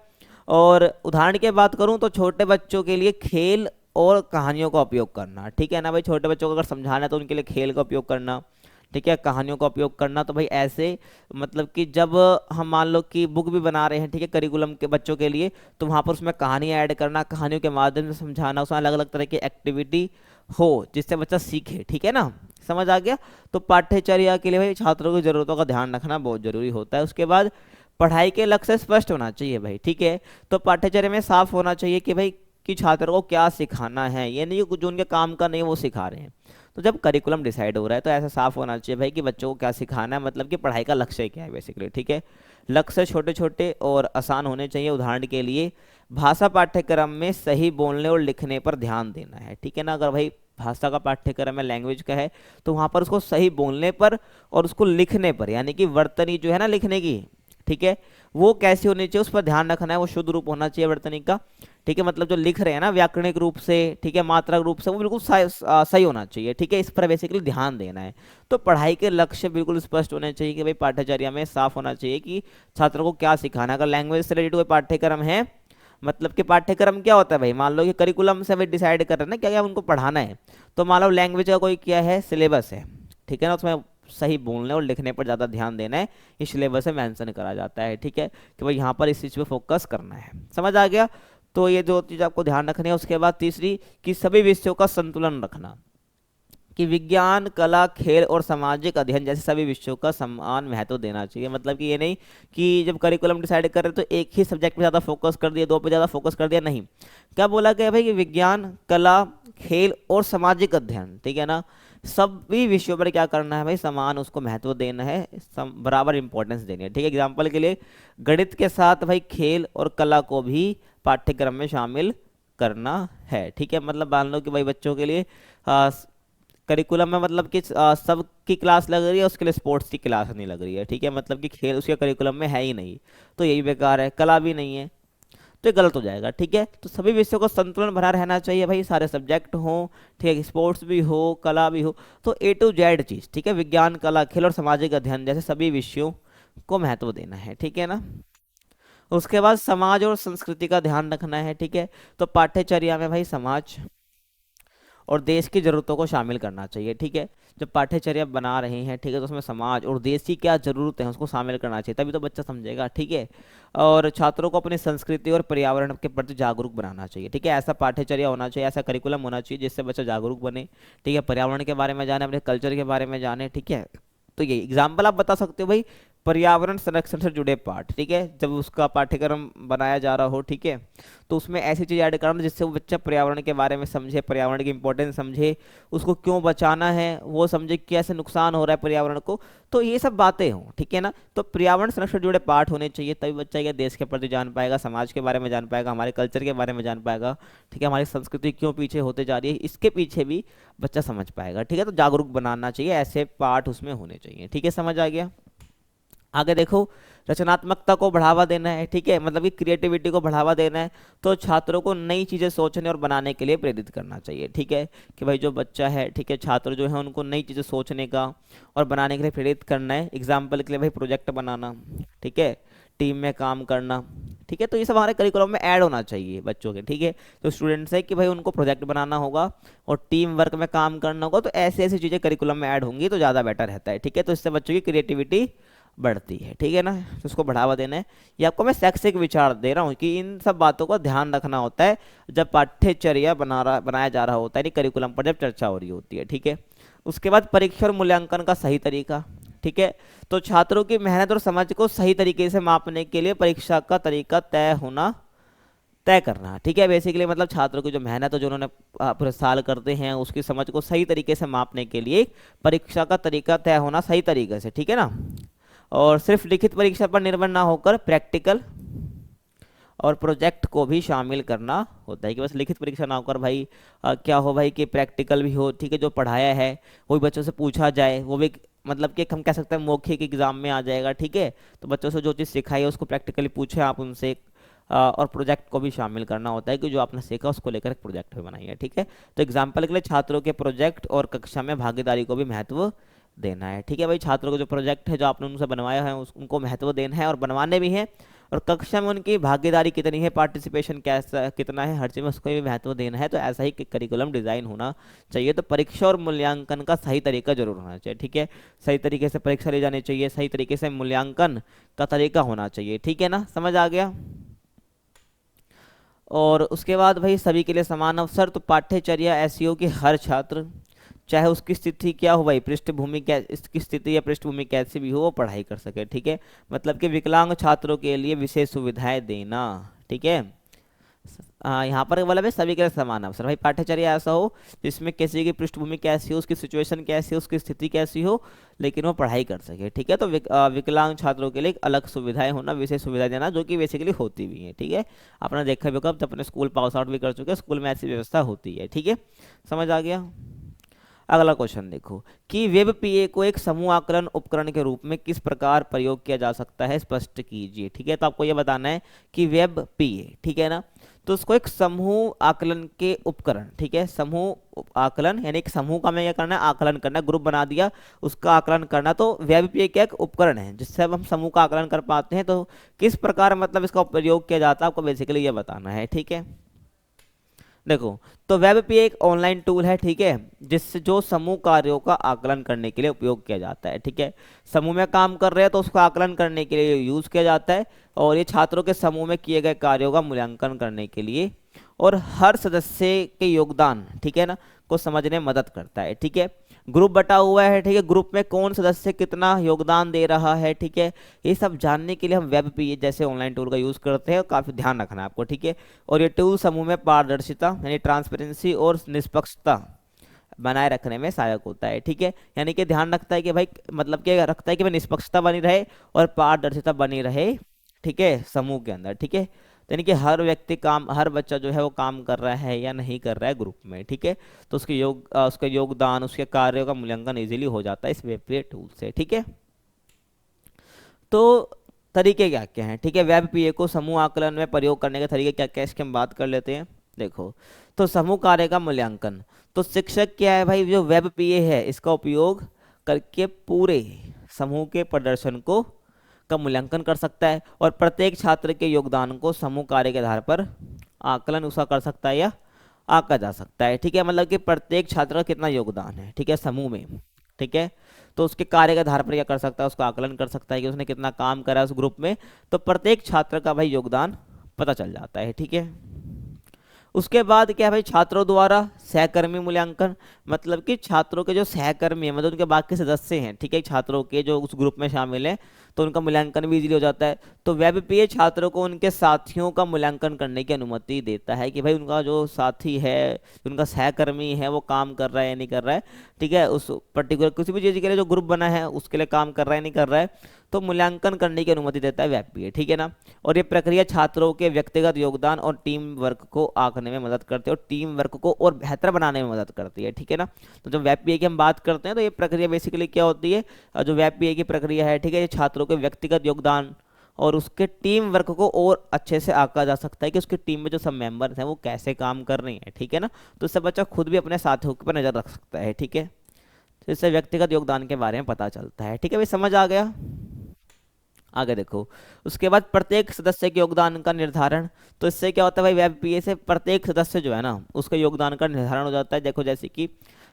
और उदाहरण की बात करूं तो छोटे बच्चों के लिए खेल और कहानियों का उपयोग करना। ठीक है ना भाई, छोटे बच्चों को अगर समझाना है तो उनके लिए खेल का उपयोग करना, ठीक है, कहानियों का उपयोग करना। तो भाई ऐसे मतलब कि जब हम मान लो कि बुक भी बना रहे हैं, ठीक है, करिकुलम के बच्चों के लिए, तो वहाँ पर उसमें कहानी ऐड करना, कहानियों के माध्यम से समझाना, उसमें अलग अलग तरह की एक्टिविटी हो जिससे बच्चा सीखे। ठीक है ना, समझ आ गया। तो पाठ्यचर्या के लिए भाई छात्रों की जरूरतों का ध्यान रखना बहुत जरूरी होता है। उसके बाद पढ़ाई के लक्ष्य स्पष्ट होना चाहिए भाई। ठीक है, तो पाठ्यचर्या में साफ होना चाहिए कि भाई कि छात्र को क्या सिखाना है, ये नहीं कि जो उनके काम का नहीं वो सिखा रहे हैं। तो जब करिकुलम डिसाइड हो रहा है तो ऐसा साफ होना चाहिए भाई कि बच्चों को क्या सिखाना है, मतलब कि पढ़ाई का लक्ष्य क्या है बेसिकली, ठीक है। लक्ष्य छोटे छोटे और आसान होने चाहिए। उदाहरण के लिए भाषा पाठ्यक्रम में सही बोलने और लिखने पर ध्यान देना है, ठीक है ना। अगर भाई भाषा का पाठ्यक्रम है, लैंग्वेज का है, तो वहाँ पर उसको सही बोलने पर और उसको लिखने पर, यानी कि वर्तनी जो है ना लिखने की, ठीक है, वो कैसी होनी चाहिए उस पर ध्यान रखना है। वो शुद्ध रूप होना चाहिए वर्तनी का, ठीक है। मतलब जो लिख रहे हैं ना व्याकरणिक रूप से, ठीक है, मात्रात्मक रूप से, वो बिल्कुल सही होना चाहिए, ठीक है। इस पर बेसिकली ध्यान देना है। तो पढ़ाई के लक्ष्य बिल्कुल स्पष्ट होने चाहिए कि भाई पाठ्यचर्या में साफ होना चाहिए कि छात्रों को क्या सिखाना है। अगर लैंग्वेज से रिलेटेड कोई पाठ्यक्रम है, मतलब कि पाठ्यक्रम क्या होता है भाई, मान लो कि करिकुलम से भाई डिसाइड कर रहे हैं ना क्या क्या उनको पढ़ाना है, तो मान लो लैंग्वेज का कोई क्या है सिलेबस है, ठीक है ना, उसमें सही बोलने और लिखने पर ज़्यादा ध्यान देना है, इस सिलेबस में मेंशन करा जाता है, ठीक है, कि भाई यहाँ पर इस चीज़ पे फोकस करना है। समझ आ गया। तो ये दो चीज़ आपको ध्यान रखनी है। उसके बाद तीसरी कि सभी विषयों का संतुलन रखना, कि विज्ञान, कला, खेल और सामाजिक अध्ययन जैसे सभी विषयों का समान महत्व देना चाहिए। मतलब कि ये नहीं कि जब करिकुलम डिसाइड कर रहे तो एक ही सब्जेक्ट पे ज़्यादा फोकस कर दिया, दो पे ज़्यादा फोकस कर दिया, नहीं। क्या बोला गया भाई कि विज्ञान, कला, खेल और सामाजिक अध्ययन, ठीक है ना, सभी विषयों पर क्या करना है भाई, समान उसको महत्व देना है, बराबर इंपॉर्टेंस देनी है, ठीक है। एग्जाम्पल के लिए गणित के साथ भाई खेल और कला को भी पाठ्यक्रम में शामिल करना है, ठीक है। मतलब मान लो कि भाई बच्चों के लिए करिकुलम में मतलब कि सबकी क्लास लग रही है, उसके लिए स्पोर्ट्स की क्लास नहीं लग रही है, ठीक है, मतलब कि खेल उसके करिकुलम में है ही नहीं, तो यही बेकार है। कला भी नहीं है तो ये गलत हो जाएगा, ठीक है। तो सभी विषयों को संतुलन बना रहना चाहिए भाई, सारे सब्जेक्ट हों, ठीक है, स्पोर्ट्स भी हो, कला भी हो, तो ए टू जेड चीज़, ठीक है, विज्ञान, कला, खेल और सामाजिक अध्ययन जैसे सभी विषयों को महत्व देना है, ठीक है ना। उसके बाद समाज और संस्कृति का ध्यान रखना है, ठीक है। तो पाठ्यचर्या में भाई समाज और देश की ज़रूरतों को शामिल करना चाहिए, ठीक है। जब पाठ्यचर्या बना रहे हैं, ठीक है, तो उसमें समाज और देश की क्या ज़रूरत है उसको शामिल करना चाहिए, तभी तो बच्चा समझेगा, ठीक है। और छात्रों को अपनी संस्कृति और पर्यावरण के प्रति जागरूक बनाना चाहिए, ठीक है। ऐसा पाठ्यचर्या होना चाहिए, ऐसा करिकुलम होना चाहिए जिससे बच्चा जागरूक बने, ठीक है, पर्यावरण के बारे में जाने, अपने कल्चर के बारे में जाने, ठीक है। तो ये एग्जाम्पल आप बता सकते हो भाई, पर्यावरण संरक्षण से जुड़े पाठ, ठीक है, जब उसका पाठ्यक्रम बनाया जा रहा हो, ठीक है, तो उसमें ऐसी चीज़ ऐड करना जिससे वो बच्चा पर्यावरण के बारे में समझे, पर्यावरण की इंपॉर्टेंस समझे, उसको क्यों बचाना है वो समझे, कैसे नुकसान हो रहा है पर्यावरण को, तो ये सब बातें हों, ठीक है ना। तो पर्यावरण संरक्षण से जुड़े पाठ होने चाहिए, तभी बच्चा ये देश के प्रति जान पाएगा, समाज के बारे में जान पाएगा, हमारे कल्चर के बारे में जान पाएगा, ठीक है, हमारी संस्कृति क्यों पीछे होते जा रही है इसके पीछे भी बच्चा समझ पाएगा, ठीक है। तो जागरूक बनाना चाहिए, ऐसे पाठ उसमें होने चाहिए, ठीक है। समझ आ गया। आगे देखो, रचनात्मकता को बढ़ावा देना है, ठीक है, मतलब कि क्रिएटिविटी को बढ़ावा देना है, तो छात्रों को नई चीज़ें सोचने और बनाने के लिए प्रेरित करना चाहिए, ठीक है, कि भाई जो बच्चा है, ठीक है, छात्र जो है उनको नई चीज़ें सोचने का और बनाने के लिए प्रेरित करना है। एग्जाम्पल के लिए भाई प्रोजेक्ट बनाना, ठीक है, टीम में काम करना, ठीक है, तो ये सब हमारे करिकुलम में ऐड होना चाहिए बच्चों के, ठीक है। तो स्टूडेंट्स है कि भाई उनको प्रोजेक्ट बनाना होगा और टीम वर्क में काम करना होगा, तो ऐसी ऐसी चीज़ें करिकुलम में ऐड होंगी तो ज़्यादा बेटर रहता है, ठीक है। तो इससे बच्चों की क्रिएटिविटी बढ़ती है, ठीक है ना, तो उसको बढ़ावा देना है। ये आपको मैं शैक्षिक विचार दे रहा हूँ कि इन सब बातों का ध्यान रखना होता है जब पाठ्यचर्या बनाया जा रहा होता है, नहीं करिकुलम पर जब चर्चा हो रही होती है, ठीक है। उसके बाद परीक्षा और मूल्यांकन का सही तरीका, ठीक है, तो छात्रों की मेहनत और समझ को सही तरीके से मापने के लिए परीक्षा का तरीका तय करना, ठीक है। बेसिकली मतलब छात्रों की जो मेहनत है जो उन्होंने पूरे साल करते हैं उसकी समझ को सही तरीके से मापने के लिए परीक्षा का तरीका तय होना सही तरीके से, ठीक है ना। और सिर्फ लिखित परीक्षा पर निर्भर ना होकर प्रैक्टिकल और प्रोजेक्ट को भी शामिल करना होता है, कि बस लिखित परीक्षा ना होकर भाई क्या हो भाई कि प्रैक्टिकल भी हो, ठीक है, जो पढ़ाया है वो भी बच्चों से पूछा जाए, वो भी मतलब कि हम कह सकते हैं मौखिक एग्जाम में आ जाएगा, ठीक है। तो बच्चों से जो चीज़ सिखाई है उसको प्रैक्टिकली पूछे आप उनसे, और प्रोजेक्ट को भी शामिल करना होता है कि जो आपने सीखा उसको लेकर एक प्रोजेक्ट भी बनाइए, ठीक है। तो एग्जाम्पल के लिए छात्रों के प्रोजेक्ट और कक्षा में भागीदारी को भी महत्व देना है, ठीक है भाई। छात्रों को जो प्रोजेक्ट है जो आपने उनसे बनवाया है उनको महत्व देना है और बनवाने भी हैं, और कक्षा में उनकी भागीदारी कितनी है, पार्टिसिपेशन कैसा कितना है, हर चीज़ में उसको भी महत्व देना है। तो ऐसा ही करिकुलम डिज़ाइन होना चाहिए। तो परीक्षा और मूल्यांकन का सही तरीका जरूर होना चाहिए, ठीक है, सही तरीके से परीक्षा ली जानी चाहिए, सही तरीके से मूल्यांकन का तरीका होना चाहिए, ठीक है ना। समझ आ गया। और उसके बाद भाई सभी के लिए समान अवसर, तो पाठ्यचर्या ऐसी हो कि हर छात्र चाहे उसकी स्थिति क्या हो भाई, पृष्ठभूमि क्या, इसकी स्थिति या पृष्ठभूमि कैसी भी हो वो पढ़ाई कर सके, ठीक है। मतलब कि विकलांग छात्रों के लिए विशेष सुविधाएं देना, ठीक है, यहाँ पर बोला भाई सभी के लिए समान अवसर। भाई पाठ्यचर्या ऐसा हो जिसमें किसी की पृष्ठभूमि कैसी हो, उसकी सिचुएशन कैसी हो, उसकी स्थिति कैसी हो, लेकिन वो पढ़ाई कर सके। ठीक है, तो विकलांग छात्रों के लिए एक अलग सुविधाएं होना, विशेष सुविधाएं देना, जो कि बेसिकली होती भी है। ठीक है, आपने देखा भी होगा, जब अपने स्कूल पास आउट भी कर चुके हैं, स्कूल में ऐसी व्यवस्था होती है। ठीक है, समझ आ गया। अगला क्वेश्चन देखो कि वेब पीए को एक समूह आकलन उपकरण के रूप में किस प्रकार प्रयोग किया जा सकता है, स्पष्ट कीजिए। ठीक है, तो आपको यह बताना है कि वेब पीए, ठीक है ना, तो उसको एक समूह आकलन के उपकरण, ठीक है, समूह आकलन यानी एक समूह का में क्या करना है, आकलन करना, ग्रुप बना दिया, उसका आकलन करना। तो वेब पीए क्या एक उपकरण है जिससे अब हम समूह का आकलन कर पाते हैं। तो किस प्रकार मतलब इसका प्रयोग किया जाता है, आपको बेसिकली ये बताना है। ठीक है, देखो, तो वेब पे एक ऑनलाइन टूल है, ठीक है, जिससे जो समूह कार्यों का आकलन करने के लिए उपयोग किया जाता है। ठीक है, समूह में काम कर रहे हैं तो उसका आकलन करने के लिए यूज किया जाता है, और ये छात्रों के समूह में किए गए कार्यों का मूल्यांकन करने के लिए और हर सदस्य के योगदान, ठीक है ना, को समझने में मदद करता है। ठीक है, ग्रुप बटा हुआ है, ठीक है, ग्रुप में कौन सदस्य कितना योगदान दे रहा है, ठीक है, ये सब जानने के लिए हम वेब पे जैसे ऑनलाइन टूल का यूज करते हैं, काफी ध्यान रखना है आपको। ठीक है, और ये टूल समूह में पारदर्शिता यानी ट्रांसपेरेंसी और निष्पक्षता बनाए रखने में सहायक होता है। ठीक है, यानी कि ध्यान रखता है कि भाई, मतलब कि रखता है कि भाई निष्पक्षता बनी रहे और पारदर्शिता बनी रहे, ठीक है, समूह के अंदर। ठीक है, यानी कि हर व्यक्ति काम, हर बच्चा जो है वो काम कर रहा है या नहीं कर रहा है ग्रुप में। ठीक है, तो उसके योगदान, उसके कार्यों का मूल्यांकन इजीली हो जाता है इस वेब पे टूल से। ठीक है, तो तरीके क्या क्या हैं। ठीक है, वेब पीए को समूह आकलन में प्रयोग करने के तरीके क्या क्या, इसकी हम बात कर लेते हैं। देखो, तो समूह कार्य का मूल्यांकन, तो शिक्षक क्या है भाई, जो वेब पीए है इसका उपयोग करके पूरे समूह के प्रदर्शन को का मूल्यांकन कर सकता है, और प्रत्येक छात्र के योगदान को समूह कार्य के आधार पर आकलन उसका कर सकता है या आंका जा सकता है। ठीक है, मतलब कि प्रत्येक छात्र का कितना योगदान है, ठीक है, समूह में। ठीक है, तो उसके कार्य के आधार पर क्या कर सकता है, उसका आकलन कर सकता है कि उसने कितना काम करा है उस ग्रुप में। तो प्रत्येक छात्र का भाई योगदान पता चल जाता है। ठीक है, उसके बाद क्या है भाई, छात्रों द्वारा सहकर्मी मूल्यांकन, मतलब कि छात्रों के जो सहकर्मी है, मतलब उनके बाकी सदस्य हैं, ठीक है, छात्रों के जो उस ग्रुप में शामिल हैं, तो उनका मूल्यांकन भी इजीली हो जाता है। तो वेब पे छात्रों को उनके साथियों का मूल्यांकन करने की अनुमति देता है कि भाई उनका जो साथी है, उनका सहकर्मी है, वो काम कर रहा है या नहीं कर रहा है। ठीक है, उस पर्टिकुलर किसी भी चीज़ के लिए जो ग्रुप बना है उसके लिए काम कर रहा है नहीं कर रहा है, तो मूल्यांकन करने की अनुमति देता है वेब पे। ठीक है ना, और ये प्रक्रिया छात्रों के व्यक्तिगत योगदान और टीम वर्क को आंकने में मदद करती है और टीम वर्क को और बेहतर बनाने में मदद करती है। ठीक है ना, तो जब वेब पीए की हम बात करते हैं तो ये प्रक्रिया बेसिकली क्या होती है, जो वेब पीए की प्रक्रिया है, ठीक है, ये छात्रों के व्यक्तिगत योगदान और उसके टीम वर्क को और अच्छे से आंका जा सकता है कि उसकी टीम में जो सब मेंबर्स हैं वो कैसे काम कर रहे हैं। ठीक है ना, तो इससे बच्चा खुद भी अपने साथियों पर नजर रख सकता है। ठीक है, तो इससे व्यक्तिगत योगदान के बारे में पता चलता है। ठीक है भाई, समझ आ गया। आगे देखो, उसके बाद प्रत्येक सदस्य के योगदान का निर्धारण, तो इससे क्या होता है भाई, वेब पीए से प्रत्येक सदस्य जो है ना उसके योगदान का निर्धारण हो जाता है। देखो, जैसे कि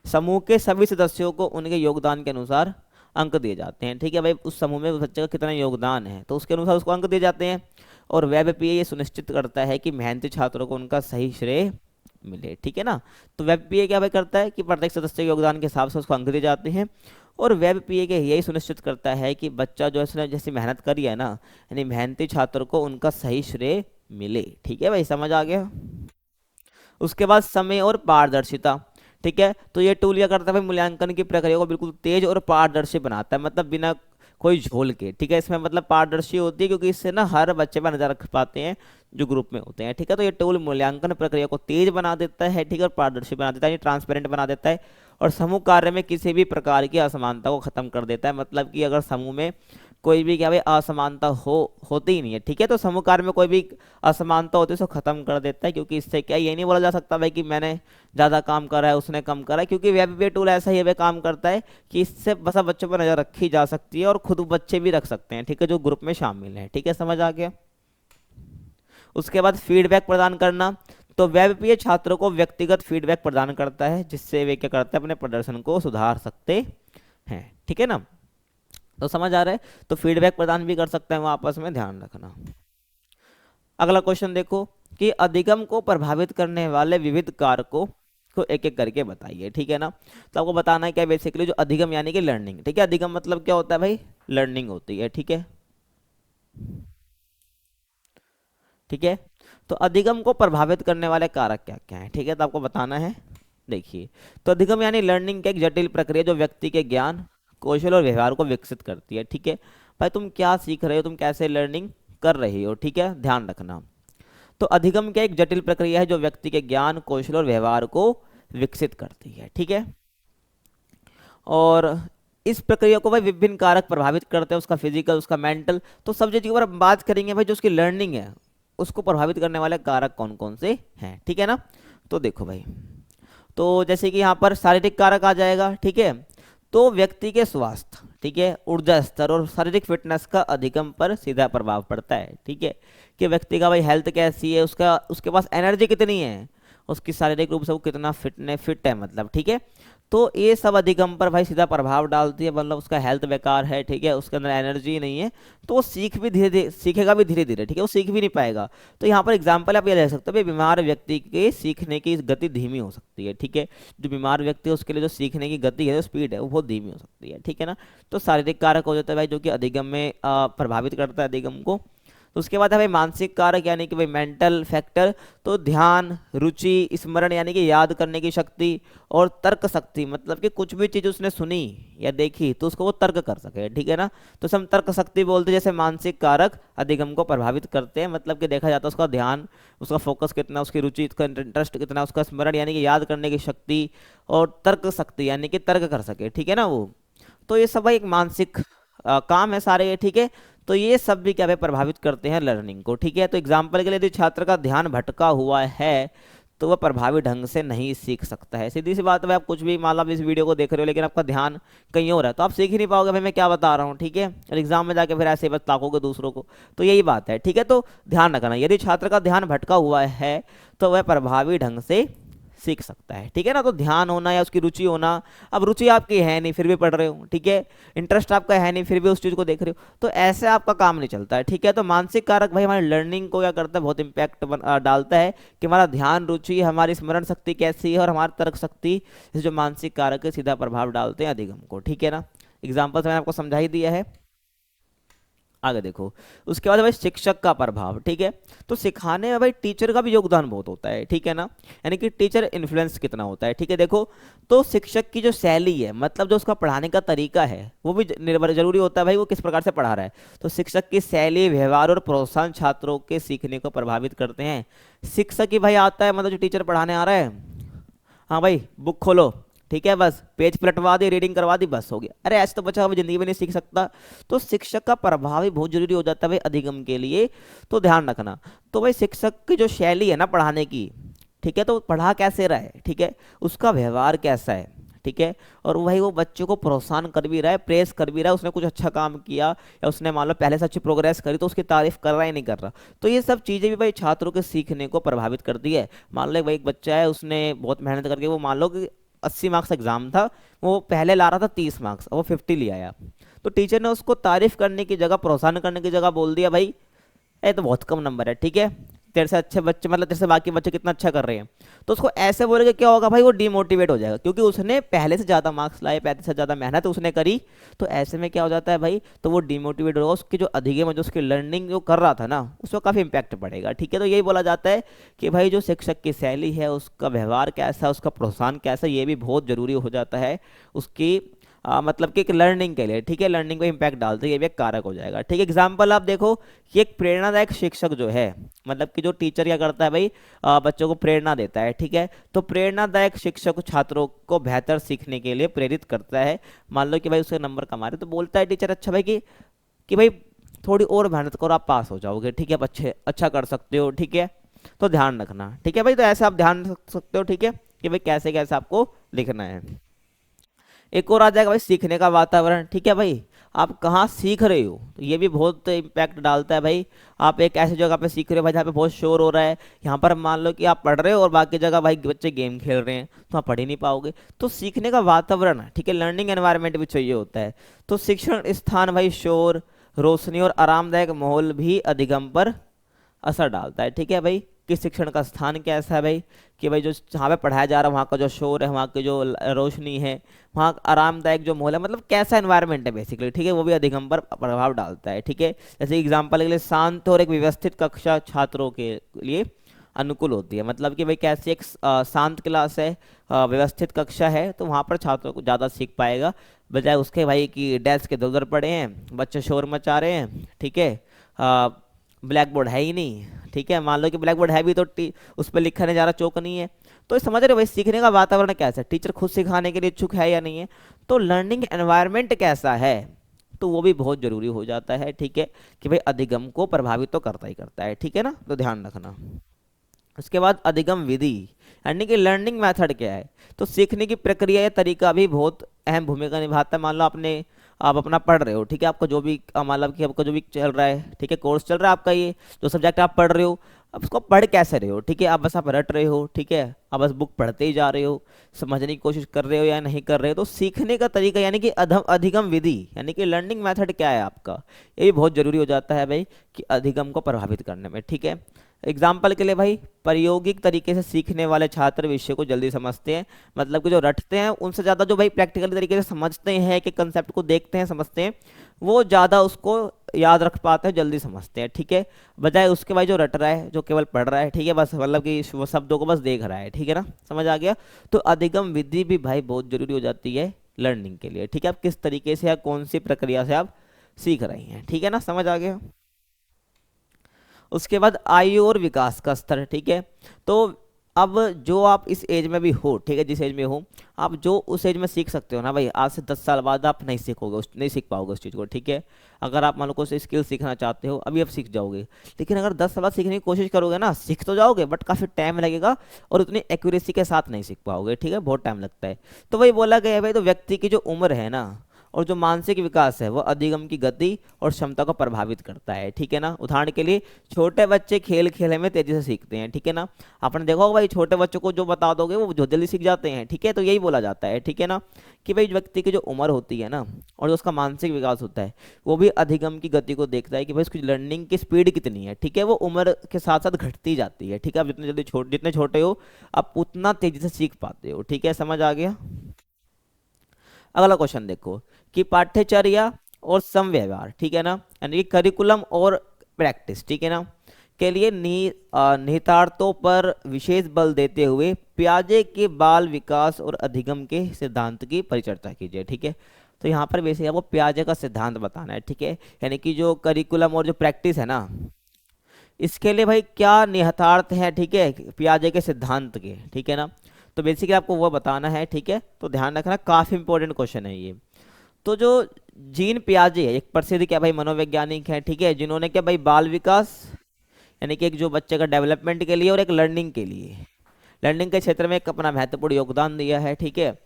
समूह के सभी सदस्यों को उनके योगदान के अनुसार अंक दिए जाते हैं। ठीक है भाई, उस समूह में उस बच्चे का कितना योगदान है तो उसके अनुसार उसको अंक दिए जाते हैं। और वेब पीए ये सुनिश्चित करता है कि मेहनती छात्रों को उनका सही श्रेय मिले। ठीक है ना, तो वेब पीए क्या भाई करता है कि प्रत्येक सदस्य के योगदान के हिसाब से उसको अंक दिए जाते हैं, और वेब पीए के यही सुनिश्चित करता है कि बच्चा जो है उसने जैसी मेहनत करी है ना, यानी मेहनती छात्र को उनका सही श्रेय मिले। ठीक है भाई, समझ आ गया। उसके बाद समय और पारदर्शिता, ठीक है, तो ये टूल क्या करता है भाई, मूल्यांकन की प्रक्रिया को बिल्कुल तेज और पारदर्शी बनाता है, मतलब बिना कोई झोल के। ठीक है, इसमें मतलब पारदर्शी होती है क्योंकि इससे ना हर बच्चे पर नजर रख पाते हैं जो ग्रुप में होते हैं। ठीक है, तो ये टूल मूल्यांकन प्रक्रिया को तेज बना देता है, ठीक है, और पारदर्शी बना देता है, ट्रांसपेरेंट बना देता है, और समूह कार्य में किसी भी प्रकार की असमानता को खत्म कर देता है। मतलब कि अगर समूह में कोई भी क्या भाई असमानता होती ही नहीं है, ठीक है, तो समूह कार्य में कोई भी असमानता होती है उसको खत्म कर देता है, क्योंकि इससे क्या ये नहीं बोला जा सकता भाई कि मैंने ज़्यादा काम करा है उसने कम करा है, क्योंकि वेब पे टूल ऐसा ही है काम करता है कि इससे बस बच्चों पर नज़र रखी जा सकती है और खुद बच्चे भी रख सकते हैं। ठीक है, जो ग्रुप में शामिल हैं। ठीक है, समझ आ गया। उसके बाद फीडबैक प्रदान करना, तो वेब पे छात्रों को व्यक्तिगत फीडबैक प्रदान करता है जिससे वे क्या करते हैं, अपने प्रदर्शन को सुधार सकते हैं। ठीक है ना, तो समझ आ रहा है, तो फीडबैक प्रदान भी कर सकते हैं वो, आपस में ध्यान रखना। अगला क्वेश्चन देखो कि अधिगम को प्रभावित करने वाले विविध कारकों को एक एक करके बताइए। ठीक है ना, तो आपको बताना है क्या बेसिकली, जो अधिगम यानी कि लर्निंग। ठीक है, अधिगम मतलब क्या होता है भाई, लर्निंग होती है। ठीक है, ठीक है, तो अधिगम को प्रभावित करने वाले कारक क्या क्या हैं, ठीक है, तो आपको बताना है। देखिए, तो अधिगम यानी लर्निंग की एक जटिल प्रक्रिया जो व्यक्ति के ज्ञान, कौशल और व्यवहार को विकसित करती है, ठीक है। भाई तुम क्या सीख रहे हो, तुम कैसे लर्निंग कर रही हो, ठीक है, ध्यान रखना। तो अधिगम क्या एक जटिल प्रक्रिया है जो व्यक्ति के ज्ञान, कौशल और व्यवहार को विकसित करती है, ठीक है। और इस प्रक्रिया को भाई विभिन्न कारक प्रभावित करते हैं, उसका फिजिकल, उसका मेंटल, तो सब चीज़ों पर हम बात करेंगे भाई। जो उसकी लर्निंग है उसको प्रभावित करने वाले कारक कौन कौन से हैं, ठीक है ना। तो देखो भाई, तो जैसे कि यहाँ पर शारीरिक कारक आ जाएगा, ठीक है। तो व्यक्ति के स्वास्थ्य, ठीक है, ऊर्जा स्तर और शारीरिक फिटनेस का अधिगम पर सीधा प्रभाव पड़ता है, ठीक है। कि व्यक्ति का भाई हेल्थ कैसी है, उसका उसके पास एनर्जी कितनी है, उसकी शारीरिक रूप से वो कितना फिट है, मतलब, ठीक है। तो ये सब अधिगम पर भाई सीधा प्रभाव डालती है, मतलब उसका हेल्थ बेकार है, ठीक है, उसके अंदर एनर्जी नहीं है, तो वो सीखेगा भी धीरे धीरे, ठीक है, वो सीख भी नहीं पाएगा। तो यहाँ पर एग्जांपल आप ये ले सकते हो, बीमार व्यक्ति के सीखने की गति धीमी हो सकती है, ठीक है। जो बीमार व्यक्ति है उसके लिए जो सीखने की गति है, जो स्पीड है, वो बहुत धीमी हो सकती है, ठीक है ना। तो शारीरिक कारक हो जाता है भाई जो कि अधिगम में प्रभावित करता है अधिगम को। तो उसके बाद है भाई मानसिक कारक यानी कि भाई मेंटल फैक्टर। तो ध्यान, रुचि, स्मरण यानी कि याद करने की शक्ति, और तर्क शक्ति, मतलब कि कुछ भी चीज़ उसने सुनी या देखी तो उसको वो तर्क कर सके, ठीक है ना। तो हम तर्क शक्ति बोलते हैं। जैसे मानसिक कारक अधिगम को प्रभावित करते हैं, मतलब कि देखा जाता है उसका ध्यान, उसका फोकस कितना, उसकी रुचि, उसका इंटरेस्ट कितना, उसका स्मरण यानी कि याद करने की शक्ति, और तर्क शक्ति यानी कि तर्क कर सके, ठीक है ना वो। तो ये सब भाई एक मानसिक काम है सारे, ठीक है। तो ये सब भी क्या है, प्रभावित करते हैं लर्निंग को, ठीक है। तो एग्जाम्पल के लिए यदि छात्र का ध्यान भटका हुआ है तो वह प्रभावी ढंग से नहीं सीख सकता है। सीधी सी बात है, आप कुछ भी मान लो आप इस वीडियो को देख रहे हो लेकिन आपका ध्यान कहीं और है तो आप सीख ही नहीं पाओगे भाई मैं क्या बता रहा हूँ, ठीक है। और एग्जाम में जाके फिर ऐसे बस ताकोगे दूसरों को, तो यही बात है, ठीक है। तो ध्यान रखना, यदि छात्र का ध्यान भटका हुआ है तो वह प्रभावी ढंग से सीख सकता है, ठीक है ना। तो ध्यान होना या उसकी रुचि होना, अब रुचि आपकी है नहीं फिर भी पढ़ रहे हो, ठीक है, इंटरेस्ट आपका है नहीं फिर भी उस चीज़ को देख रहे हो, तो ऐसे आपका काम नहीं चलता है, ठीक है। तो मानसिक कारक भाई हमारी लर्निंग को क्या करता है, बहुत इंपैक्ट डालता है कि हमारा ध्यान, रुचि, हमारी स्मरण शक्ति कैसी है और हमारी तर्क शक्ति, जो मानसिक कारक है सीधा प्रभाव डालते हैं अधिगम को, ठीक है ना। एग्जाम्पल मैंने आपको समझा ही दिया है। आगे देखो, उसके बाद भाई शिक्षक का प्रभाव, ठीक है। तो सिखाने में भाई टीचर का भी योगदान बहुत होता है, ठीक है ना। यानी कि टीचर इन्फ्लुएंस कितना होता है, ठीक है। देखो, तो शिक्षक की जो शैली है, मतलब जो उसका पढ़ाने का तरीका है, वो भी निर्भर जरूरी होता है भाई वो किस प्रकार से पढ़ा रहा है। तो शिक्षक की शैली, व्यवहार और प्रोत्साहन छात्रों के सीखने को प्रभावित करते हैं। शिक्षक ही भाई आता है, मतलब जो टीचर पढ़ाने आ रहा है, हाँ भाई बुक खोलो, ठीक है, बस पेज पलटवा दी, रीडिंग करवा दी, बस हो गया। अरे ऐसे तो बच्चा कभी जिंदगी में नहीं सीख सकता। तो शिक्षक का प्रभाव भी बहुत जरूरी हो जाता है भाई अधिगम के लिए, तो ध्यान रखना। तो भाई शिक्षक की जो शैली है ना पढ़ाने की, ठीक है, तो पढ़ा कैसे रहा है, ठीक है, उसका व्यवहार कैसा है, ठीक है, और वही वो बच्चों को प्रोत्साहन कर भी रहा है, प्रेस कर भी रहा है, उसने कुछ अच्छा काम किया या उसने मान लो पहले से अच्छी प्रोग्रेस करी तो उसकी तारीफ कर रहा है नहीं कर रहा। तो ये सब चीज़ें भी भाई छात्रों के सीखने को प्रभावित करती है। मान लो भाई एक बच्चा है, उसने बहुत मेहनत करके, वो मान लो कि 80 मार्क्स एग्जाम था, वो पहले ला रहा था 30 मार्क्स, वो 50 ले आया। तो टीचर ने उसको तारीफ करने की जगह, प्रोत्साहन करने की जगह बोल दिया भाई ये तो बहुत कम नंबर है, ठीक है, तेरे से अच्छे बच्चे, मतलब तेरे से बाकी बच्चे कितना अच्छा कर रहे हैं। तो उसको ऐसे बोलेगा क्या होगा भाई, वो डीमोटिवेट हो जाएगा, क्योंकि उसने पहले से ज़्यादा मार्क्स लाए, पहले से ज़्यादा मेहनत उसने करी। तो ऐसे में क्या हो जाता है भाई, तो वो डीमोटिवेट होगा, उसकी जो अधिगम, जो उसकी लर्निंग जो कर रहा था ना, उसको काफ़ी इंपैक्ट पड़ेगा, ठीक है। तो यही बोला जाता है कि भाई जो शिक्षक की शैली है, उसका व्यवहार कैसा, उसका प्रोत्साहन कैसा, ये भी बहुत ज़रूरी हो जाता है उसकी मतलब कि एक लर्निंग के लिए, ठीक है, लर्निंग को इम्पैक्ट डालते हैं, ये भी एक कारक हो जाएगा, ठीक है। एग्जाम्पल आप देखो कि एक प्रेरणादायक शिक्षक जो है, मतलब कि जो टीचर क्या करता है भाई, बच्चों को प्रेरणा देता है, ठीक है। तो प्रेरणादायक शिक्षक छात्रों को बेहतर सीखने के लिए प्रेरित करता है। मान लो कि भाई उसके नंबर कम आ रहे तो बोलता है टीचर, अच्छा भाई कि भाई थोड़ी और मेहनत करो, आप पास हो जाओगे, ठीक है, आप अच्छे अच्छा कर सकते हो, ठीक है। तो ध्यान रखना, ठीक है भाई। तो ऐसे आप ध्यान रख सकते हो, ठीक है, कि भाई कैसे कैसे आपको लिखना है। एक और आ जाएगा भाई सीखने का वातावरण, ठीक है भाई, आप कहाँ सीख रहे हो, तो ये भी बहुत इम्पैक्ट डालता है भाई। आप एक ऐसी जगह पे सीख रहे हो भाई जहाँ पे बहुत शोर हो रहा है, यहाँ पर मान लो कि आप पढ़ रहे हो और बाकी जगह भाई बच्चे गेम खेल रहे हैं, तो आप पढ़ ही नहीं पाओगे। तो सीखने का वातावरण, ठीक है, लर्निंग एनवायरनमेंट भी चाहिए होता है। तो शिक्षण स्थान भाई, शोर, रोशनी और आरामदायक माहौल भी अधिगम पर असर डालता है, ठीक है भाई। किस शिक्षण का स्थान कैसा है भाई, कि भाई जो जहाँ पे पढ़ाया जा रहा है वहाँ का जो शोर है, वहाँ की जो रोशनी है, वहाँ का आरामदायक जो माहौल है, मतलब कैसा एनवायरनमेंट है बेसिकली, ठीक है, वो भी अधिगम पर प्रभाव डालता है, ठीक है। जैसे एग्जाम्पल के लिए शांत और एक व्यवस्थित कक्षा छात्रों के लिए अनुकूल होती है, मतलब कि भाई कैसे एक शांत क्लास है, व्यवस्थित कक्षा है, तो वहाँ पर छात्रों को ज़्यादा सीख पाएगा, बजाय उसके भाई कि डेस्क के इधर उधर पड़े हैं, बच्चे शोर मचा रहे हैं, ठीक है, ब्लैक बोर्ड है ही नहीं, ठीक है, मान लो कि ब्लैक बोर्ड है भी तो उस पर लिखा नहीं जा रहा, चौक नहीं है, तो ये समझ रहे हो भाई सीखने का वातावरण कैसा है, टीचर खुद सिखाने के लिए इच्छुक है या नहीं है, तो लर्निंग एनवायरनमेंट कैसा है, तो वो भी बहुत जरूरी हो जाता है, ठीक है, कि भाई अधिगम को प्रभावित तो करता ही करता है, ठीक है ना, तो ध्यान रखना। उसके बाद अधिगम विधि, यानी कि लर्निंग मेथड क्या है, तो सीखने की प्रक्रिया या तरीका भी बहुत अहम भूमिका निभाता है। मान लो आप अपना पढ़ रहे हो, ठीक है, आपका जो भी मतलब कि आपका जो भी चल रहा है, ठीक है, कोर्स चल रहा है आपका, ये जो सब्जेक्ट आप पढ़ रहे हो, अब उसको पढ़ कैसे रहे हो, ठीक है, आप रट रहे हो, ठीक है, आप बस बुक पढ़ते ही जा रहे हो, समझने की कोशिश कर रहे हो या नहीं कर रहे हो, तो सीखने का तरीका यानी कि अधिगम विधि यानी कि लर्निंग मेथड क्या है आपका, ये भी बहुत जरूरी हो जाता है भाई कि अधिगम को प्रभावित करने में, ठीक है। एग्जाम्पल के लिए भाई प्रायोगिक तरीके से सीखने वाले छात्र विषय को जल्दी समझते हैं, मतलब कि जो रटते हैं उनसे ज़्यादा जो भाई प्रैक्टिकल तरीके से समझते हैं कि कंसेप्ट को देखते हैं समझते हैं, वो ज़्यादा उसको याद रख पाते हैं, जल्दी समझते हैं, ठीक है, बजाय उसके भाई जो रट रहा है, जो केवल पढ़ रहा है, ठीक है, बस मतलब कि वो शब्दों को बस देख रहा है, ठीक है ना, समझ आ गया। तो अधिगम विधि भी भाई बहुत जरूरी हो जाती है लर्निंग के लिए, ठीक है, आप किस तरीके से या कौन सी प्रक्रिया से आप सीख रहे हैं, ठीक है ना, समझ आ गया। उसके बाद आयु और विकास का स्तर, ठीक है, तो अब जो आप इस एज में भी हो, ठीक है, जिस एज में हो आप, जो उस एज में सीख सकते हो ना भाई, आज से 10 साल बाद आप नहीं सीखोगे, नहीं सीख पाओगे उस चीज़ को, ठीक है। अगर आप मान लो कोई स्किल सीखना चाहते हो, अभी आप सीख जाओगे, लेकिन अगर 10 साल बाद सीखने की कोशिश करोगे ना, सीख तो जाओगे बट काफ़ी टाइम लगेगा और उतनी एक्यूरेसी के साथ नहीं सीख पाओगे, ठीक है, बहुत टाइम लगता है। तो वही बोला गया है भाई, तो व्यक्ति की जो उम्र है ना और जो मानसिक विकास है वो अधिगम की गति और क्षमता को प्रभावित करता है, ठीक है ना। उदाहरण के लिए छोटे बच्चे खेल खेलने में तेजी से सीखते हैं, ठीक है ना, आपने देखा होगा भाई छोटे बच्चों को जो बता दोगे वो जो जल्दी सीख जाते हैं, ठीक है, तो यही बोला जाता है, ठीक है ना, कि भाई व्यक्ति की जो उम्र होती है ना और जो उसका मानसिक विकास होता है वो भी अधिगम की गति को देखता है कि भाई उसकी लर्निंग की स्पीड कितनी है, ठीक है, वो उम्र के साथ साथ घटती जाती है, ठीक है, आप जितने छोटे हो आप उतना तेजी से सीख पाते हो, ठीक है, समझ आ गया। अगला क्वेश्चन देखो कि पाठ्यचर्या और समव्यवहार, ठीक है ना, यानी कि करिकुलम और प्रैक्टिस, ठीक है ना, के लिए निहितार्थों पर विशेष बल देते हुए पियाजे के बाल विकास और अधिगम के सिद्धांत की परिचर्चा कीजिए, ठीक है। तो यहाँ पर वैसे आपको पियाजे का सिद्धांत बताना है, ठीक है, यानी कि जो करिकुलम और जो प्रैक्टिस है ना, इसके लिए भाई क्या निहितार्थ है, ठीक है, पियाजे के सिद्धांत के, ठीक है ना, तो बेसिकली आपको वो बताना है, ठीक है, तो ध्यान रखना, काफी इंपॉर्टेंट क्वेश्चन है ये। तो जो जीन पियाजे है एक प्रसिद्ध क्या भाई मनोवैज्ञानिक है, ठीक है, जिन्होंने क्या भाई बाल विकास यानी कि एक जो बच्चे का डेवलपमेंट के लिए और एक लर्निंग के लिए, लर्निंग के क्षेत्र में एक अपना महत्वपूर्ण योगदान दिया है, ठीक है,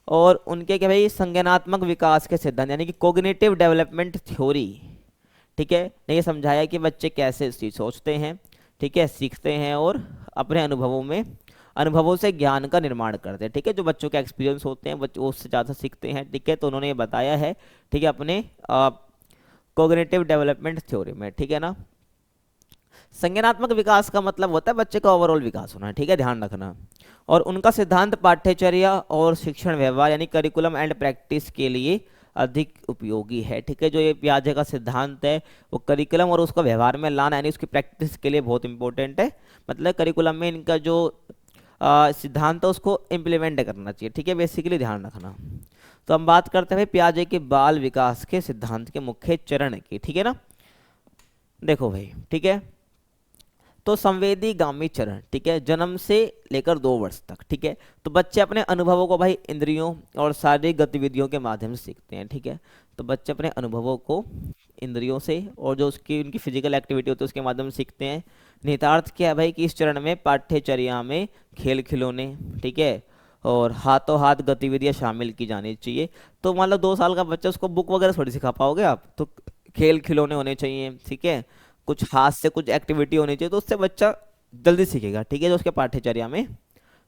और उनके क्या भाई संज्ञानात्मक विकास के सिद्धांत यानी कि कोग्निटिव डेवलपमेंट थ्योरी, ठीक है, ने ये समझाया कि बच्चे कैसे सोचते हैं, ठीक है, सीखते हैं और अपने अनुभवों से ज्ञान का निर्माण करते हैं, ठीक है, जो बच्चों के एक्सपीरियंस होते हैं बच्चों उससे ज़्यादा सीखते हैं, ठीक है, तो उन्होंने ये बताया है, ठीक है, अपने कोग्निटिव डेवलपमेंट थ्योरी में, ठीक है ना। संज्ञानात्मक विकास का मतलब होता है बच्चे का ओवरऑल विकास होना, ठीक है, ध्यान रखना, और उनका सिद्धांत पाठ्यचर्या और शिक्षण व्यवहार यानी करिकुलम एंड प्रैक्टिस के लिए अधिक उपयोगी है, ठीक है, जो ये पियाजे का सिद्धांत है वो करिकुलम और उसको व्यवहार में लाना यानी उसकी प्रैक्टिस के लिए बहुत इंपॉर्टेंट है, मतलब करिकुलम में इनका जो सिद्धांत है उसको इम्प्लीमेंट करना चाहिए, ठीक है, बेसिकली ध्यान रखना। तो हम बात करते हैं पियाजे के बाल विकास के सिद्धांत के मुख्य चरण की, ठीक है ना, देखो भाई, ठीक है, तो संवेदी गामी चरण, ठीक है, जन्म से लेकर 2 वर्ष तक, ठीक है, तो बच्चे अपने अनुभवों को भाई इंद्रियों और शारीरिक गतिविधियों के माध्यम से सीखते हैं, ठीक है, तो बच्चे अपने अनुभवों को इंद्रियों से और जो उसकी उनकी फिजिकल एक्टिविटी होती है उसके माध्यम से सीखते हैं। निहितार्थ क्या है भाई कि इस चरण में पाठ्यचर्या में खेल खिलौने, ठीक है, और हाथों हाथ गतिविधियां शामिल की जानी चाहिए। तो मान लो 2 साल का बच्चा उसको बुक वगैरह थोड़ी सिखा पाओगे आप, तो खेल खिलौने होने चाहिए, ठीक है, कुछ हाथ से कुछ एक्टिविटी होनी चाहिए, तो उससे बच्चा जल्दी सीखेगा, ठीक है, जो उसके पाठ्यचर्या में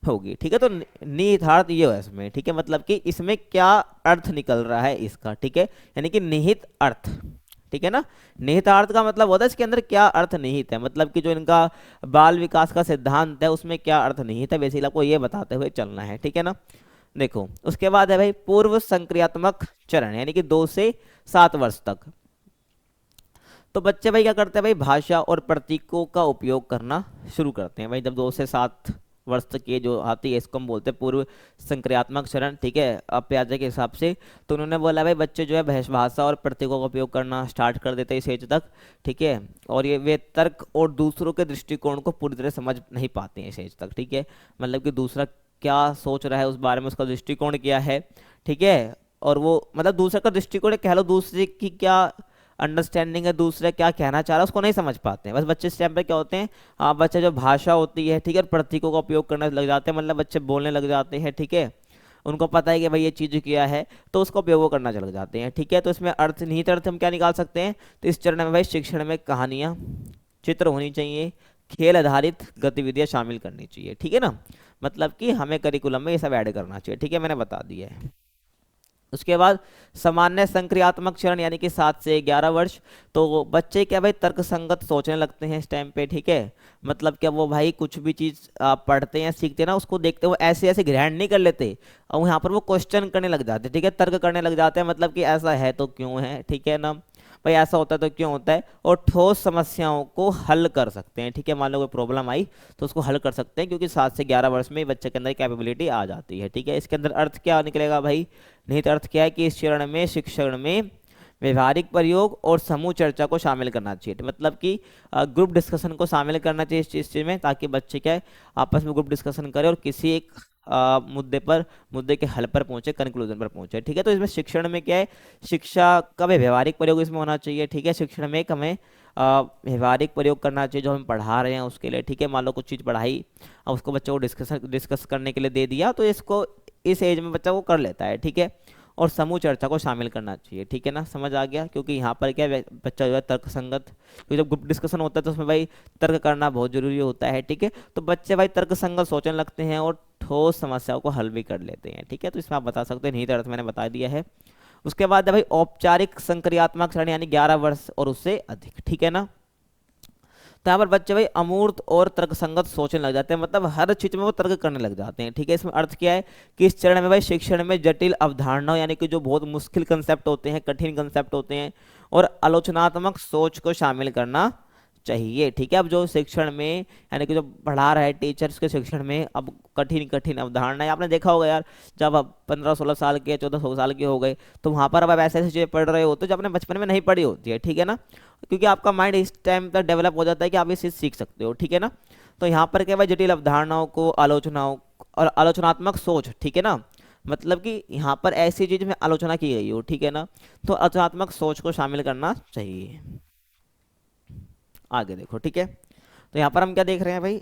होगी, ठीक है, तो निहितार्थ ये है इसमें, ठीक है, मतलब कि इसमें क्या अर्थ निकल रहा है इसका, ठीक है, यानी कि निहित अर्थ, ठीक है ना। निहितार्थ का मतलब होता है इसके अंदर क्या अर्थ निहित है, मतलब कि जो इनका बाल विकास का सिद्धांत है उसमें क्या अर्थ निहित है, बेसिकली आपको ये बताते हुए चलना है, ठीक है ना। देखो उसके बाद है भाई पूर्व संक्रियात्मक चरण, यानी कि 2 से 7 वर्ष तक। तो बच्चे भाई क्या करते हैं भाई, भाषा और प्रतीकों का उपयोग करना शुरू करते हैं भाई जब 2 से 7 वर्ष तक ये जो आती है, इसको हम बोलते हैं पूर्व संक्रियात्मक चरण, ठीक है, अब प्याजे के हिसाब से। तो उन्होंने बोला भाई बच्चे जो है भाषा और प्रतीकों का उपयोग करना स्टार्ट कर देते हैं इस एज तक, ठीक है। और ये वे तर्क और दूसरों के दृष्टिकोण को पूरी तरह समझ नहीं पाते हैं इस एज तक, ठीक है। मतलब कि दूसरा क्या सोच रहा है उस बारे में, उसका दृष्टिकोण क्या है, ठीक है। और वो मतलब दूसरे का दृष्टिकोण कह लो, दूसरे की क्या अंडरस्टैंडिंग है, दूसरा क्या कहना चाह रहा है उसको नहीं समझ पाते हैं। बस बच्चे इस टाइम पे क्या होते हैं, बच्चे जो भाषा होती है, ठीक है, प्रतीकों का उपयोग करने लग जाते हैं, मतलब बच्चे बोलने लग जाते हैं, ठीक है। उनको पता है कि भाई ये चीज़ क्या है, तो उसका उपयोग वो करना चल जाते हैं, ठीक है। तो इसमें अर्थ निहित अर्थ हम क्या निकाल सकते हैं, तो इस चरण में भाई शिक्षण में कहानियाँ, चित्र होनी चाहिए, खेल आधारित गतिविधियाँ शामिल करनी चाहिए, ठीक है ना। मतलब कि हमें करिकुलम में ये सब ऐड करना चाहिए, ठीक है, मैंने बता दिया है। उसके बाद सामान्य संक्रियात्मक चरण यानी कि 7 से 11 वर्ष। तो बच्चे क्या भाई तर्क संगत सोचने लगते हैं इस टाइम पे, ठीक है। मतलब क्या वो भाई कुछ भी चीज़ पढ़ते हैं सीखते हैं ना, उसको देखते वो ऐसे ऐसे ग्रहण नहीं कर लेते, और यहाँ पर वो क्वेश्चन करने लग जाते हैं, ठीक है, तर्क करने लग जाते हैं, मतलब कि ऐसा है तो क्यों है, ठीक है ना, भाई ऐसा होता है तो क्यों होता है, और ठोस समस्याओं को हल कर सकते हैं, ठीक है। मान लो कोई प्रॉब्लम आई तो उसको हल कर सकते हैं, क्योंकि 7 से 11 वर्ष में बच्चे के अंदर कैपेबिलिटी आ जाती है, ठीक है। इसके अंदर अर्थ क्या निकलेगा भाई, निहित अर्थ क्या है कि इस चरण में शिक्षण में व्यवहारिक प्रयोग और समूह चर्चा को शामिल करना चाहिए, मतलब कि ग्रुप डिस्कशन को शामिल करना चाहिए इस चीज़ में, ताकि बच्चे क्या है आपस में ग्रुप डिस्कशन करें और किसी एक मुद्दे के हल पर पहुंचे, कंक्लूजन पर पहुंचे, ठीक है। तो इसमें शिक्षण में क्या है, शिक्षा का भी व्यवहारिक प्रयोग इसमें होना चाहिए, ठीक है। शिक्षण में एक हमें व्यवहारिक प्रयोग करना चाहिए जो हम पढ़ा रहे हैं उसके लिए, ठीक है। मान लो कुछ चीज़ पढ़ाई, अब उसको बच्चों को डिस्कस करने के लिए दे दिया, तो इसको इस एज में बच्चा वो कर लेता है, ठीक है। और समूह चर्चा को शामिल करना चाहिए, ठीक है ना, समझ आ गया। क्योंकि यहाँ पर क्या है बच्चा जो है तर्क संगत, क्योंकि जब ग्रुप डिस्कशन होता है तो उसमें भाई तर्क करना बहुत जरूरी होता है, ठीक है। तो बच्चे भाई तर्क संगत सोचने लगते हैं और ठोस समस्याओं को हल भी कर लेते हैं, ठीक है। तो इसमें आप बता सकते हैं, निहित अर्थ मैंने बता दिया है। उसके बाद है भाई औपचारिक संक्रियात्मक चरण यानी 11 वर्ष और उससे अधिक, ठीक है ना। तो यहाँ पर बच्चे भाई अमूर्त और तर्कसंगत सोचने लग जाते हैं, मतलब हर चीज में वो तर्क करने लग जाते हैं, ठीक है। इसमें अर्थ क्या है कि इस चरण में भाई शिक्षण में जटिल अवधारणाओं यानी कि जो बहुत मुश्किल कंसेप्ट होते हैं, कठिन कंसेप्ट होते हैं, और आलोचनात्मक सोच को शामिल करना चाहिए, ठीक है। अब जो शिक्षण में यानी कि जो पढ़ा रहा है टीचर्स के शिक्षण में, अब कठिन कठिन अवधारणाएं आपने देखा होगा यार, जब आप 15-16 साल के 14 साल के हो गए, तो वहां पर अब ऐसे ऐसी चीजें पढ़ रहे होते जो आपने बचपन में नहीं पढ़ी होती है, ठीक है ना। क्योंकि आपका माइंड इस टाइम तक डेवलप हो जाता है कि आप ये चीज सीख सकते हो, ठीक है ना। तो यहाँ पर क्या भाई जटिल अवधारणाओं को आलोचनाओं और आलोचनात्मक सोच, ठीक है ना, मतलब कि यहाँ पर ऐसी चीज में आलोचना की गई हो, ठीक है ना, तो आलोचनात्मक सोच को शामिल करना चाहिए। आगे देखो, ठीक है। तो यहाँ पर हम क्या देख रहे हैं भाई,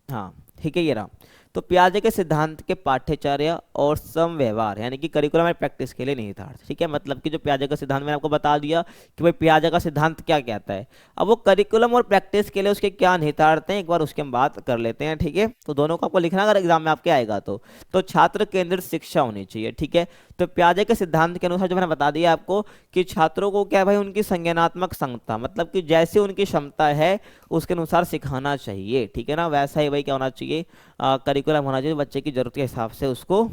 हाँ ठीक है, ये रहा। तो पियाजे के सिद्धांत के पाठ्यचर्या और सम व्यवहार यानी कि करिकुलम एंड प्रैक्टिस के लिए निहितार्थ, ठीक है। मतलब कि जो पियाजे का सिद्धांत मैंने आपको बता दिया कि भाई पियाजे का सिद्धांत क्या कहता है, अब वो करिकुलम और प्रैक्टिस के लिए उसके क्या निहितार्थ हैं एक बार उसके हम बात कर लेते हैं, ठीक है। तो दोनों को आपको लिखना अगर एग्जाम में आपके आएगा तो छात्र केंद्रित शिक्षा होनी चाहिए, ठीक है। तो पियाजे के सिद्धांत के अनुसार जो मैंने बता दिया आपको कि छात्रों को क्या है भाई उनकी संज्ञानात्मक क्षमता, मतलब कि जैसे उनकी क्षमता है उसके अनुसार सिखाना चाहिए, ठीक है ना। वैसा ही भाई क्या होना चाहिए, करिकुलम होना चाहिए, बच्चे की जरूरत के हिसाब से उसको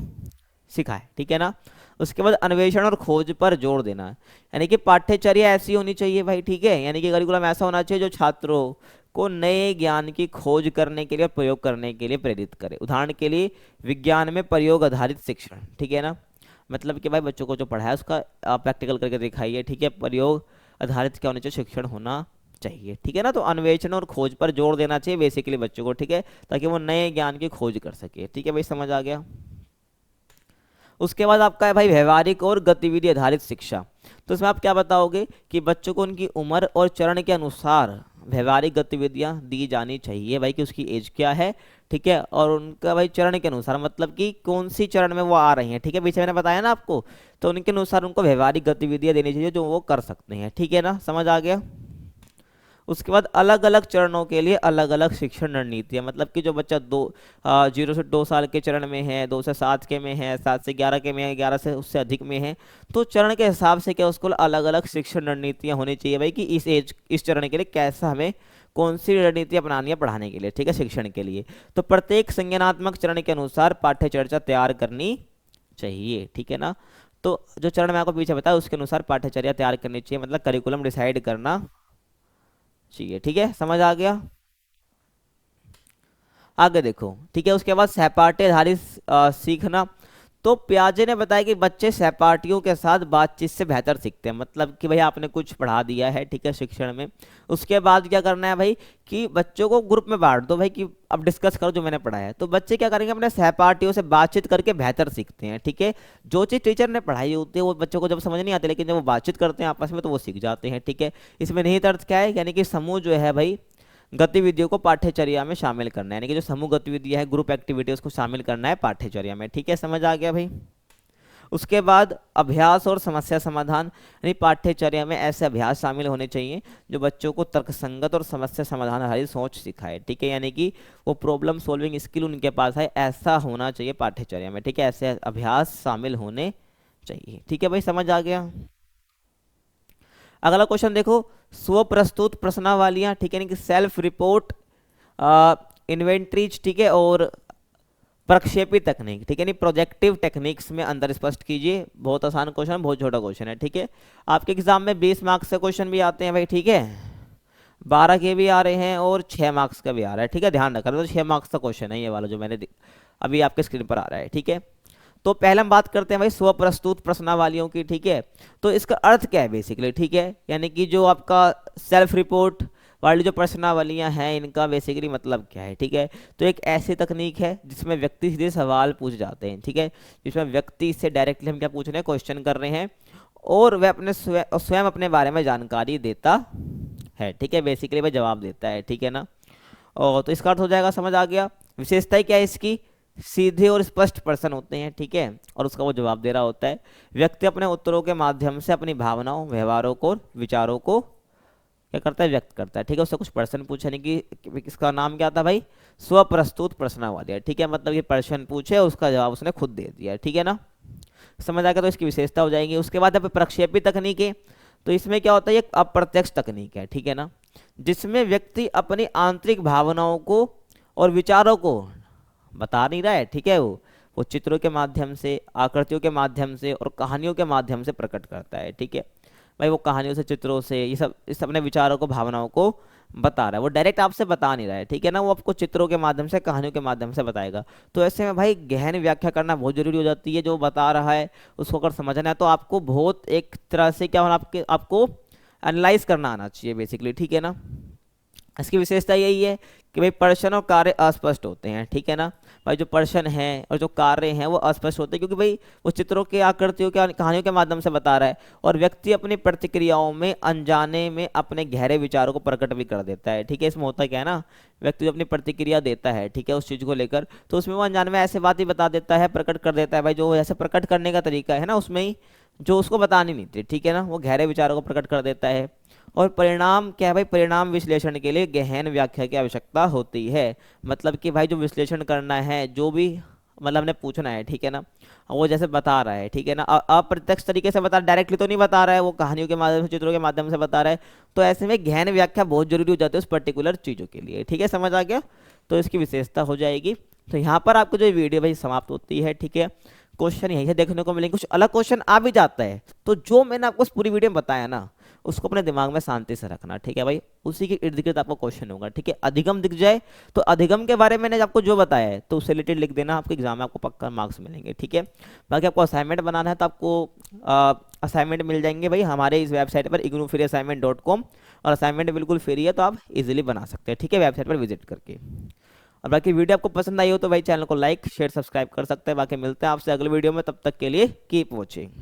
सिखाए, ठीक है ना। उसके बाद अन्वेषण और खोज पर जोर देना, यानी कि पाठ्यचर्या ऐसी होनी चाहिए भाई, ठीक है। यानी कि करिकुलम ऐसा होना चाहिए जो छात्रों को नए ज्ञान की खोज करने के लिए, प्रयोग करने के लिए प्रेरित करे। उदाहरण के लिए विज्ञान में प्रयोग आधारित शिक्षण, ठीक है ना, मतलब कि भाई बच्चों को जो पढ़ाया उसका प्रैक्टिकल करके दिखाइए, ठीक है। प्रयोग आधारित क्या होना चाहिए, शिक्षण होना चाहिए, ठीक है ना। तो अन्वेषण और खोज पर जोर देना चाहिए बेसिकली बच्चों को, ठीक है, ताकि वो नए ज्ञान की खोज कर सके, ठीक है भाई, समझ आ गया। उसके बाद आपका है भाई व्यवहारिक और गतिविधि आधारित शिक्षा। तो इसमें आप क्या बताओगे कि बच्चों को उनकी उम्र और चरण के अनुसार व्यवहारिक गतिविधियां दी जानी चाहिए भाई, कि उसकी एज क्या है, ठीक है, और उनका भाई चरण के अनुसार, मतलब कि कौन सी चरण में वो आ रही हैं, ठीक है, पीछे मैंने बताया ना आपको। तो उनके अनुसार उनको व्यवहारिक गतिविधियां देनी चाहिए जो वो कर सकते हैं, ठीक है ना, समझ आ गया। उसके बाद अलग अलग चरणों के लिए अलग अलग शिक्षण रणनीति है, मतलब कि जो बच्चा 0 से 2 साल के चरण में है, 2 से 7 के में है, 7 से 11 के में है, 11 से उससे अधिक में है, तो चरण के हिसाब से क्या उसको अलग अलग शिक्षण रणनीतियां होनी चाहिए भाई, कि इस चरण के लिए कैसा हमें कौन सी रणनीति अपनानी है पढ़ाने के लिए, ठीक है, शिक्षण के लिए। तो प्रत्येक संज्ञानात्मक चरण के अनुसार पाठ्य चर्चा तैयार करनी चाहिए, ठीक है ना। तो जो चरण मैं आपको पीछे बताया उसके अनुसार पाठ्यचर्या तैयार करनी चाहिए, मतलब करिकुलम डिसाइड करना चाहिए, ठीक है, समझ आ गया। आगे देखो, ठीक है, उसके बाद सहपाठी आधारित सीखना। तो पियाजे ने बताया कि बच्चे सहपाठियों के साथ बातचीत से बेहतर सीखते हैं, मतलब कि भाई आपने कुछ पढ़ा दिया है, ठीक है, शिक्षण में, उसके बाद क्या करना है भाई कि बच्चों को ग्रुप में बांट दो भाई, कि अब डिस्कस करो जो मैंने पढ़ाया है। तो बच्चे क्या करेंगे, अपने सहपाठियों से बातचीत करके बेहतर सीखते हैं, ठीक है। जो चीज़ टीचर ने पढ़ाई होती है वो बच्चों को जब समझ नहीं आती, लेकिन जब वो बातचीत करते हैं आपस में तो वो सीख जाते हैं, ठीक है। इसमें निहित अर्थ क्या है, यानी कि समूह जो है भाई गतिविधियों को पाठ्यचर्या में शामिल करना है, यानी कि जो समूह गतिविधियां है, ग्रुप एक्टिविटी, उसको शामिल करना है पाठ्यचर्या में, ठीक है, समझ आ गया भाई। उसके बाद अभ्यास और समस्या समाधान, यानी पाठ्यचर्या में ऐसे अभ्यास शामिल होने चाहिए जो बच्चों को तर्कसंगत और समस्या समाधान आधारित सोच सिखाए, ठीक है, यानी कि वो प्रॉब्लम सॉल्विंग स्किल उनके पास है, ऐसा होना चाहिए पाठ्यचर्या में, ठीक है, ऐसे अभ्यास शामिल होने चाहिए, ठीक है भाई, समझ आ गया। अगला क्वेश्चन देखो, स्व प्रस्तुत प्रश्नावलियां, ठीक है, यानी कि सेल्फ रिपोर्ट, इन्वेंट्रीज, ठीक है, और प्रक्षेपी तकनीक, ठीक है, नहीं प्रोजेक्टिव टेक्निक्स में अंतर स्पष्ट कीजिए। बहुत आसान क्वेश्चन, बहुत छोटा क्वेश्चन है, ठीक है। आपके एग्जाम में 20 मार्क्स से क्वेश्चन भी आते हैं भाई, ठीक है, 12 के भी आ रहे हैं और 6 मार्क्स का भी आ रहा है, ठीक है, ध्यान रखना। तो 6 मार्क्स का क्वेश्चन है ये वाला जो मैंने अभी आपके स्क्रीन पर आ रहा है, ठीक है। तो पहले हम बात करते हैं भाई स्व प्रस्तुत प्रश्नावलियों की, ठीक है। तो इसका अर्थ क्या है बेसिकली, ठीक है, यानी कि जो आपका सेल्फ रिपोर्ट वाली जो प्रश्नावलियां हैं इनका बेसिकली मतलब क्या है, ठीक है। तो एक ऐसी तकनीक है जिसमें व्यक्ति सीधे सवाल पूछ जाते हैं, ठीक है, जिसमें व्यक्ति से डायरेक्टली हम क्या पूछ रहे हैं, क्वेश्चन कर रहे हैं, और वह अपने स्वयं अपने बारे में जानकारी देता है, ठीक है, बेसिकली वह जवाब देता है, ठीक है ना। और तो इसका अर्थ हो जाएगा, समझ आ गया। विशेषता क्या है इसकी, सीधे और स्पष्ट प्रश्न होते हैं, ठीक है, और उसका वो जवाब दे रहा होता है। व्यक्ति अपने उत्तरों के माध्यम से अपनी भावनाओं, व्यवहारों को, विचारों को क्या करता है, व्यक्त करता है, ठीक है। उससे कुछ प्रश्न पूछने की, इसका नाम क्या था भाई, स्वप्रस्तुत प्रश्नावली, ठीक है, मतलब ये प्रश्न पूछे उसका जवाब उसने खुद दे दिया, ठीक है ना, समझ आएगा। तो इसकी विशेषता हो जाएगी। उसके बाद यहाँ पे प्रक्षेपी तकनीक है, तो इसमें क्या होता है, एक अप्रत्यक्ष तकनीक है, ठीक है ना, जिसमें व्यक्ति अपनी आंतरिक भावनाओं को और विचारों को बता नहीं रहा है, ठीक है, वो चित्रों के माध्यम से, आकृतियों के माध्यम से और कहानियों के माध्यम से प्रकट करता है, ठीक है भाई। वो कहानियों से, चित्रों से, ये सब इस अपने विचारों को, भावनाओं को बता रहा है, वो डायरेक्ट आपसे बता नहीं रहा है, ठीक है ना, वो आपको चित्रों के माध्यम से, कहानियों के माध्यम से बताएगा। तो ऐसे में भाई गहन व्याख्या करना बहुत जरूरी हो जाती है। जो बता रहा है उसको अगर समझना है तो आपको बहुत एक तरह से क्या होना, आपको एनालाइज करना आना चाहिए बेसिकली, ठीक है ना। इसकी विशेषता यही है कि भाई प्रश्न और कार्य अस्पष्ट होते हैं, ठीक है ना भाई। जो प्रश्न है और जो कार्य हैं वो अस्पष्ट होते हैं, क्योंकि भाई वो चित्रों के, आकृतियों के, कहानियों के माध्यम से बता रहा है, और व्यक्ति अपनी प्रतिक्रियाओं में अनजाने में अपने गहरे विचारों को प्रकट भी कर देता है, ठीक है। इसमें होता क्या है ना, व्यक्ति जो अपनी प्रतिक्रिया देता है, ठीक है, उस चीज़ को लेकर, तो उसमें वो अनजाने में ऐसे बात ही बता देता है, प्रकट कर देता है भाई। जो ऐसे प्रकट करने का तरीका है ना, उसमें ही जो उसको बतानी नहीं थी, ठीक है ना, वो गहरे विचारों को प्रकट कर देता है। और परिणाम क्या है भाई, परिणाम विश्लेषण के लिए गहन व्याख्या की आवश्यकता होती है, मतलब कि भाई जो विश्लेषण करना है, जो भी मतलब हमने पूछना है, ठीक है ना, वो जैसे बता रहा है, ठीक है ना, अप्रत्यक्ष तरीके से बता, डायरेक्टली तो नहीं बता रहा है, वो कहानियों के माध्यम से, चित्रों के माध्यम से बता रहा है। तो ऐसे में गहन व्याख्या बहुत जरूरी हो जाती है उस पर्टिकुलर चीज़ों के लिए, ठीक है, समझ आ गया। तो इसकी विशेषता हो जाएगी। तो यहाँ पर आपको जो वीडियो भाई समाप्त होती है, ठीक है। क्वेश्चन यही है देखने को मिलेंगे, कुछ अलग क्वेश्चन आ भी जाता है, तो जो मैंने आपको पूरी वीडियो में बताया ना, उसको अपने दिमाग में शांति से रखना, ठीक है भाई। उसी के इर्द गिर्द आपको क्वेश्चन होगा, ठीक है। अधिगम दिख जाए तो अधिगम के बारे में मैंने आपको जो बताया है तो उससे रिलेटेड लिख देना, आपके एग्जाम में आपको पक्का मार्क्स मिलेंगे, ठीक है। बाकी आपको असाइनमेंट बनाना है तो आपको असाइनमेंट मिल जाएंगे भाई हमारे इस वेबसाइट पर ignofreeassignment.com, और असाइनमेंट बिल्कुल फ्री है, तो आप इजीली बना सकते हैं, ठीक है, वेबसाइट पर विजिट करके। और बाकी वीडियो आपको पसंद आई हो तो भाई चैनल को लाइक, शेयर, सब्सक्राइब कर सकते हैं। बाकी मिलते हैं आपसे अगले वीडियो में, तब तक के लिए कीप वॉचिंग।